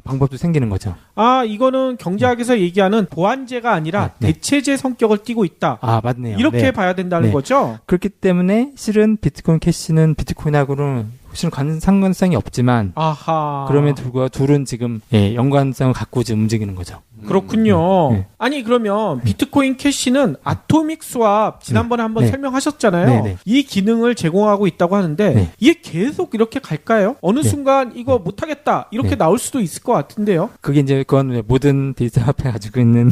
방법도 생기는 거죠. 아, 이거는 경제학에서 얘기하는 보완제가 아니라 대체제 성격을 띠고 있다. 아, 맞네요. 이렇게 봐야 된다는 거죠? 그렇기 때문에 실은 비트코인 캐시는 비트코인하고는 훨씬 상관성이 없지만, 아하. 그럼에도 불구하고 둘은 지금 연관성을 갖고 지금 움직이는 거죠. 그렇군요. 아니 그러면 비트코인 캐시는 아토믹 스왑 지난번에 한번 설명하셨잖아요. 이 기능을 제공하고 있다고 하는데 이게 계속 이렇게 갈까요? 어느 순간 이거 못하겠다 이렇게 나올 수도 있을 것 같은데요. 그게 이제 그건 모든 디지털 화폐 가지고 있는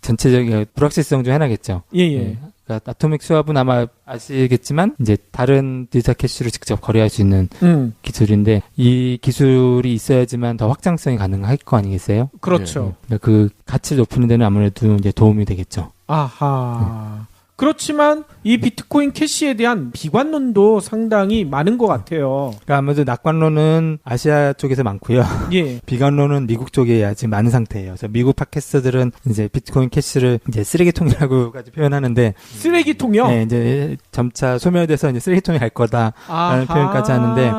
전체적인 불확실성 중 하나겠죠. 그러니까 아토믹 스왑은 아마 아시겠지만 이제 다른 디지털 캐시를 직접 거래할 수 있는 기술인데, 이 기술이 있어야지만 더 확장성이 가능할 거 아니겠어요? 그렇죠. 그러니까 그 가치를 높이는 데는 아무래도 이제 도움이 되겠죠. 아하. 그렇지만 이 비트코인 캐시에 대한 비관론도 상당히 많은 것 같아요. 그러니까 아무래도 낙관론은 아시아 쪽에서 많고요. 비관론은 미국 쪽에 아직 많은 상태예요. 그래서 미국 팟캐스터들은 이제 비트코인 캐시를 이제 쓰레기통이라고까지 표현하는데, 쓰레기통이요? 네, 이제 점차 소멸돼서 이제 쓰레기통이 갈 거다라는 표현까지 하는데,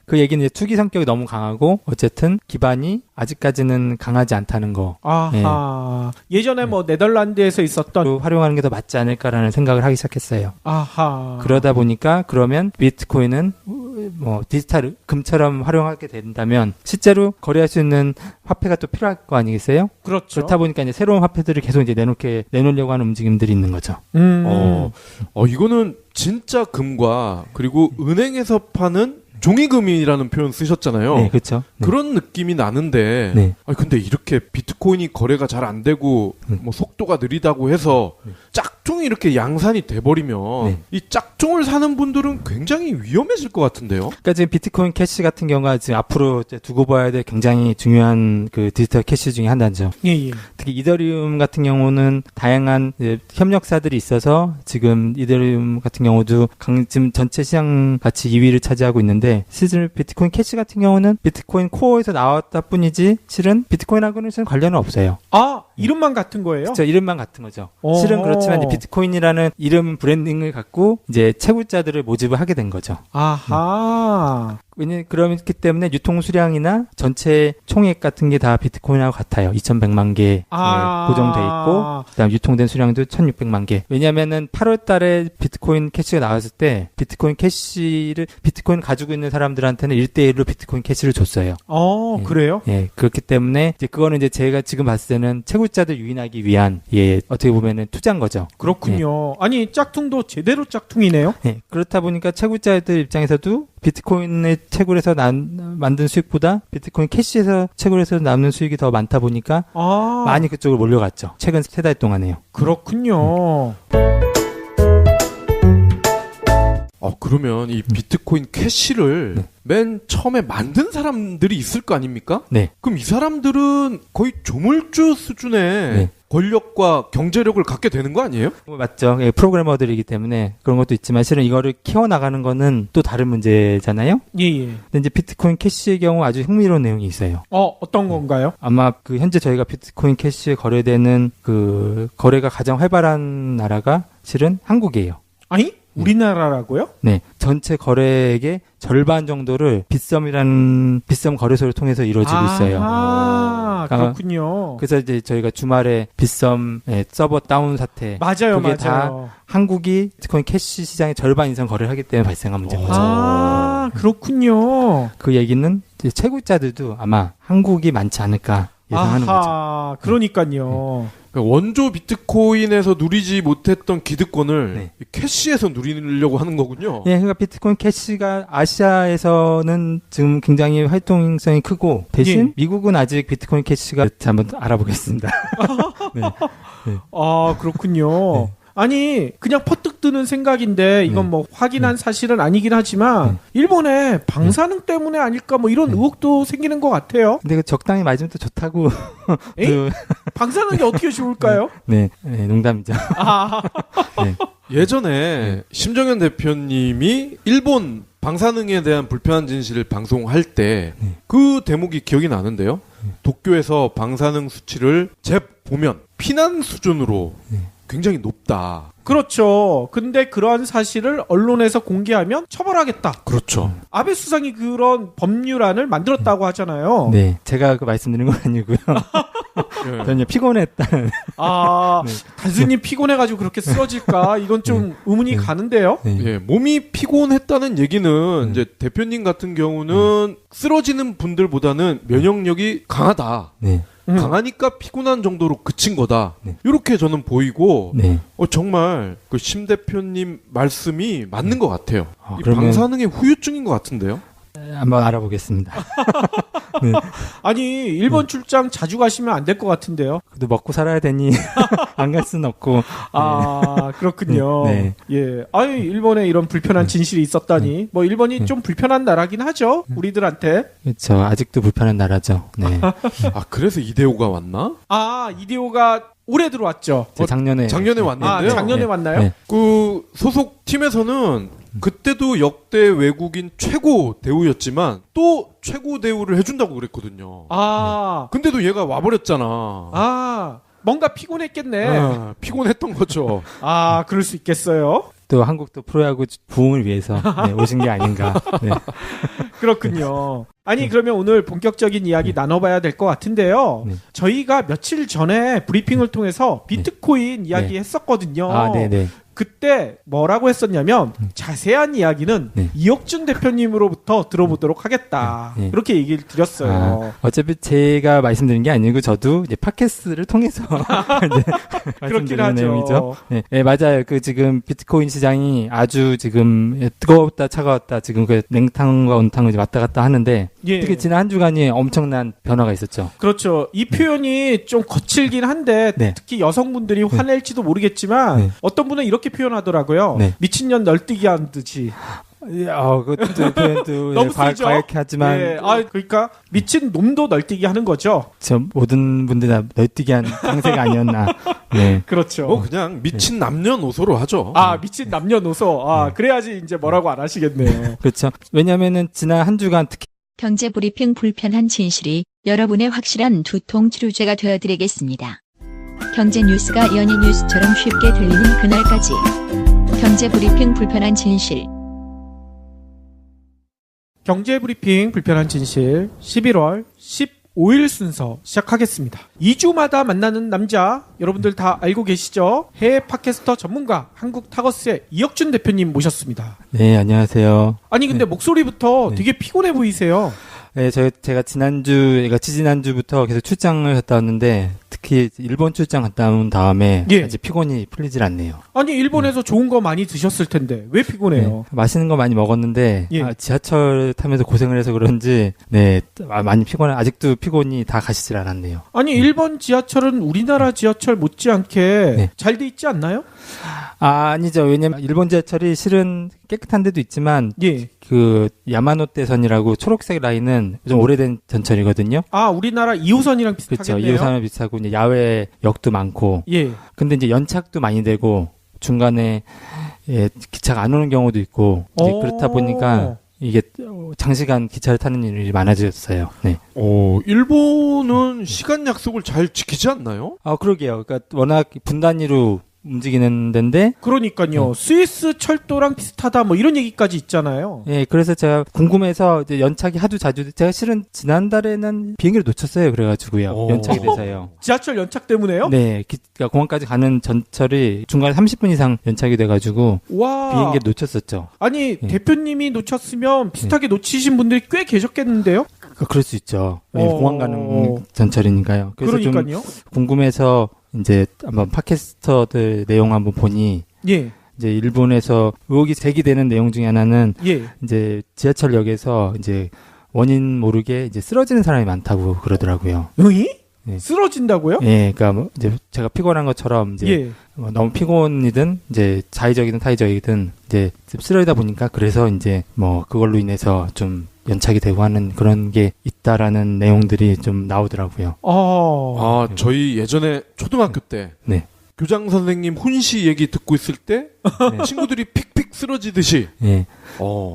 그 얘기는 이제 투기 성격이 너무 강하고 어쨌든 기반이 아직까지는 강하지 않다는 거. 아하. 예전에 뭐 네덜란드에서 있었던 활용하는 게 더 맞지 않을까라는 생각을 하기 시작했어요. 아하. 그러다 보니까 그러면 비트코인은 뭐 디지털 금처럼 활용하게 된다면 실제로 거래할 수 있는 화폐가 또 필요할 거 아니겠어요? 그렇죠. 그렇다 보니까 이제 새로운 화폐들을 계속 이제 내놓으려고 하는 움직임들이 있는 거죠. 이거는 진짜 금과 그리고 은행에서 파는 종이금이라는 표현 쓰셨잖아요. 네, 그렇죠. 그런 느낌이 나는데, 근데 이렇게 비트코인이 거래가 잘 안 되고 뭐 속도가 느리다고 해서 짝퉁이 이렇게 양산이 돼버리면 이 짝퉁을 사는 분들은 굉장히 위험해질 것 같은데요. 그러니까 지금 비트코인 캐시 같은 경우가 지금 앞으로 이제 두고 봐야 될 굉장히 중요한 그 디지털 캐시 중에 하나죠. 특히 이더리움 같은 경우는 다양한 협력사들이 있어서 지금 이더리움 같은 경우도 지금 전체 시장 가치 2위를 차지하고 있는데, 실제로 비트코인 캐시 같은 경우는 비트코인 코어에서 나왔다 뿐이지 실은 비트코인하고는 관련은 없어요. 아, 이름만 같은 거예요? 그렇죠. 이름만 같은 거죠. 실은 그렇지만 이제 비트코인이라는 이름 브랜딩을 갖고 이제 채굴자들을 모집을 하게 된 거죠. 아하. 그렇기 때문에 유통 수량이나 전체 총액 같은 게 다 비트코인하고 같아요. 2,100만 개 고정돼 있고, 그다음 유통된 수량도 1,600만 개. 왜냐면은 8월 달에 비트코인 캐시가 나왔을 때 비트코인 가지고 있는 사람들한테는 1대1로 비트코인 캐시를 줬어요. 그래요? 예, 그렇기 때문에 이제 그거는 이제 제가 지금 봤을 때는 채굴자들 유인하기 위한 어떻게 보면은 투자인 거죠. 그렇군요. 아니, 짝퉁도 제대로 짝퉁이네요. 예, 그렇다 보니까 채굴자들 입장에서도 비트코인을 채굴해서 만든 수익보다 비트코인 캐시에서 채굴해서 남는 수익이 더 많다 보니까 많이 그쪽으로 몰려갔죠. 최근 3달 동안에요. 그렇군요. 그러면 이 비트코인 캐시를 맨 처음에 만든 사람들이 있을 거 아닙니까? 네. 그럼 이 사람들은 거의 조물주 수준의 권력과 경제력을 갖게 되는 거 아니에요? 맞죠. 예, 프로그래머들이기 때문에 그런 것도 있지만 실은 이거를 키워나가는 거는 또 다른 문제잖아요. 예. 근데 이제 비트코인 캐시의 경우 아주 흥미로운 내용이 있어요. 어떤 건가요? 아마 현재 저희가 비트코인 캐시에 거래되는 거래가 가장 활발한 나라가 실은 한국이에요. 아니? 우리나라라고요? 네. 전체 거래액의 절반 정도를 빗썸 거래소를 통해서 이루어지고 있어요. 그렇군요. 그래서 이제 저희가 주말에 빗썸 서버 다운 사태. 맞아요. 다 한국이 비트코인 캐시 시장의 절반 이상 거래를 하기 때문에 발생한 문제인 거죠. 그렇군요. 그 얘기는 이제 채굴자들도 아마 한국이 많지 않을까 예상하는 거죠. 그러니까요. 원조 비트코인에서 누리지 못했던 기득권을 캐시에서 누리려고 하는 거군요. 네, 그러니까 비트코인 캐시가 아시아에서는 지금 굉장히 활동성이 크고 대신 미국은 아직 비트코인 캐시가 한번 알아보겠습니다. 네. 그렇군요. 아니, 그냥 퍼뜩 드는 생각인데 이건 뭐 확인한 사실은 아니긴 하지만 일본의 방사능 때문에 아닐까 뭐 이런 의혹도 생기는 것 같아요. 근데 적당히 맞으면 또 좋다고. 방사능이 어떻게 좋을까요? 네, 농담이죠. 네. 예전에 심정현 대표님이 일본 방사능에 대한 불편한 진실을 방송할 때 그 대목이 기억이 나는데요. 도쿄에서 방사능 수치를 보면 피난 수준으로 굉장히 높다. 그렇죠. 근데 그러한 사실을 언론에서 공개하면 처벌하겠다. 그렇죠. 아베 수상이 그런 법률안을 만들었다고 하잖아요. 네, 제가 말씀드린 건 아니고요. 저는 피곤했다. 단순히 피곤해가지고 그렇게 쓰러질까? 이건 좀 의문이 가는데요. 예, 몸이 피곤했다는 얘기는 이제 대표님 같은 경우는 쓰러지는 분들보다는 면역력이 강하다. 강하니까 피곤한 정도로 그친 거다. 이렇게 저는 보이고 정말 그 심 대표님 말씀이 맞는 것 같아요. 이 방사능의 후유증인 것 같은데요. 한번 알아보겠습니다. 아니, 일본 출장 자주 가시면 안 될 것 같은데요. 그래도 먹고 살아야 되니 안 갈 수는 없고. 그렇군요. 예. 아유, 일본에 이런 불편한 진실이 있었다니. 뭐 일본이 좀 불편한 나라긴 하죠. 우리들한테. 그렇죠. 아직도 불편한 나라죠. 네. 그래서 이데오가 왔나? 이데오가 올해 들어왔죠. 작년에 왔는데요. 작년에 왔나요? 그 소속 팀에서는 그때도 역대 외국인 최고 대우였지만 또 최고 대우를 해준다고 그랬거든요. 근데도 얘가 와버렸잖아. 뭔가 피곤했겠네. 피곤했던 거죠. 그럴 수 있겠어요. 또 한국도 프로야구 부흥을 위해서 오신 게 아닌가. 네. 그렇군요. 아니, 그러면 오늘 본격적인 이야기 나눠봐야 될 것 같은데요. 저희가 며칠 전에 브리핑을 통해서 비트코인 이야기 했었거든요. 네네. 그때 뭐라고 했었냐면 자세한 이야기는 이혁준 대표님으로부터 들어보도록 하겠다. 이렇게 얘기를 드렸어요. 어차피 제가 말씀드린 게 아니고 저도 이제 팟캐스트를 통해서 그렇긴 하죠. 내용이죠. 네, 맞아요. 그 지금 비트코인 시장이 아주 지금 뜨거웠다 차가웠다 지금 그 냉탕과 온탕을 이제 왔다 갔다 하는데 특히 지난 한 주간이 엄청난 변화가 있었죠. 그렇죠. 이 표현이 좀 거칠긴 한데 특히 여성분들이 화낼지도 모르겠지만 어떤 분은 이렇게 표현하더라고요. 미친년 널뛰기 한 듯이. 그 표현도 너무 세죠? 과격히 하지만. 그러니까 미친 놈도 널뛰기 하는 거죠. 모든 분들 다 널뛰기 한 상세가 아니었나. 네. 그렇죠. 그냥 미친 남녀노소로 하죠. 미친 남녀노소. 그래야지 이제 뭐라고 안 하시겠네요. 그렇죠. 왜냐면은 지난 한 주간 특히 경제 브리핑 불편한 진실이 여러분의 확실한 두통 치료제가 되어드리겠습니다. 경제 뉴스가 연예 뉴스처럼 쉽게 들리는 그날까지. 경제 브리핑 불편한 진실. 경제브리핑 불편한 진실 11월 15일 순서 시작하겠습니다. 2주마다 만나는 남자 여러분들 다 알고 계시죠? 해외 팟캐스터 전문가 한국타거스의 이혁준 대표님 모셨습니다. 네, 안녕하세요. 아니 근데 목소리부터 네. 되게 피곤해 보이세요. 네, 제가 지난주부터 계속 출장을 갔다 왔는데 특히 일본 출장 갔다 온 다음에 예. 아직 피곤이 풀리질 않네요. 아니 일본에서 좋은 거 많이 드셨을 텐데 왜 피곤해요? 네, 맛있는 거 많이 먹었는데 예. 지하철 타면서 고생을 해서 그런지 많이 아직도 피곤이 다 가시질 않았네요. 아니 일본 지하철은 우리나라 지하철 못지않게 네. 잘 돼 있지 않나요? 아니죠. 왜냐면 일본 지하철이 실은 깨끗한 데도 있지만 예. 그 야마노테선이라고 초록색 라인은 좀 오래된 전철이거든요. 아 우리나라 2호선이랑 그렇죠. 비슷하겠네요. 2호선은 비슷하고 이제 야외 역도 많고. 예. 근데 근데 이제 연착도 많이 되고 중간에 기차가 안 오는 경우도 있고 이제 그렇다 보니까 이게 장시간 기차를 타는 일이 많아졌어요. 네. 일본은 시간 약속을 잘 지키지 않나요? 그러게요. 그러니까 워낙 분 단위로 움직이는 데인데 그러니까요. 스위스 철도랑 비슷하다 뭐 이런 얘기까지 있잖아요. 예, 그래서 제가 궁금해서 이제 연착이 하도 자주 제가 실은 지난달에는 비행기를 놓쳤어요. 그래가지고요. 연착이 돼서요. 지하철 연착 때문에요? 네, 그러니까 공항까지 가는 전철이 중간에 30분 이상 연착이 돼가지고 와. 비행기를 놓쳤었죠. 아니 네. 대표님이 놓쳤으면 비슷하게 놓치신 분들이 꽤 계셨겠는데요? 그럴 수 있죠. 네, 공항 가는 전철이니까요. 그래서 그러니까요. 좀 궁금해서 이제 한번 팟캐스터들 내용 한번 보니 예. 이제 일본에서 의혹이 제기되는 내용 중에 하나는 예. 이제 지하철역에서 이제 원인 모르게 이제 쓰러지는 사람이 많다고 그러더라고요. 응이? 네. 쓰러진다고요? 예, 그러니까 뭐 이제 제가 피곤한 것처럼 이제 예. 뭐 너무 피곤이든 이제 자의적이든 타의적이든 이제 쓰러지다 보니까 그래서 이제 뭐 그걸로 인해서 좀 연착이 되고 하는 그런 게 있다라는 내용들이 좀 나오더라고요. 저희 예전에 초등학교 때 네. 교장 선생님 훈시 얘기 듣고 있을 때 네. 친구들이 픽픽 쓰러지듯이 예.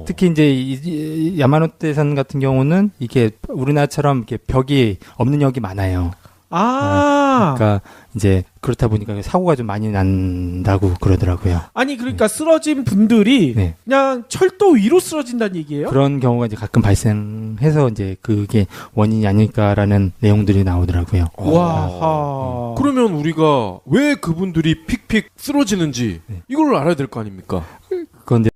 특히 이제 이 야마노테선 같은 경우는 이게 우리나라처럼 이렇게 벽이 없는 역이 많아요. 그러니까 이제 그렇다 보니까 사고가 좀 많이 난다고 그러더라고요. 아니 그러니까 쓰러진 분들이 네. 그냥 철도 위로 쓰러진다는 얘기예요? 그런 경우가 이제 가끔 발생해서 이제 그게 원인이 아닐까라는 내용들이 나오더라고요. 와. 그러면 우리가 왜 그분들이 픽픽 쓰러지는지 이걸 알아야 될 거 아닙니까? 그런데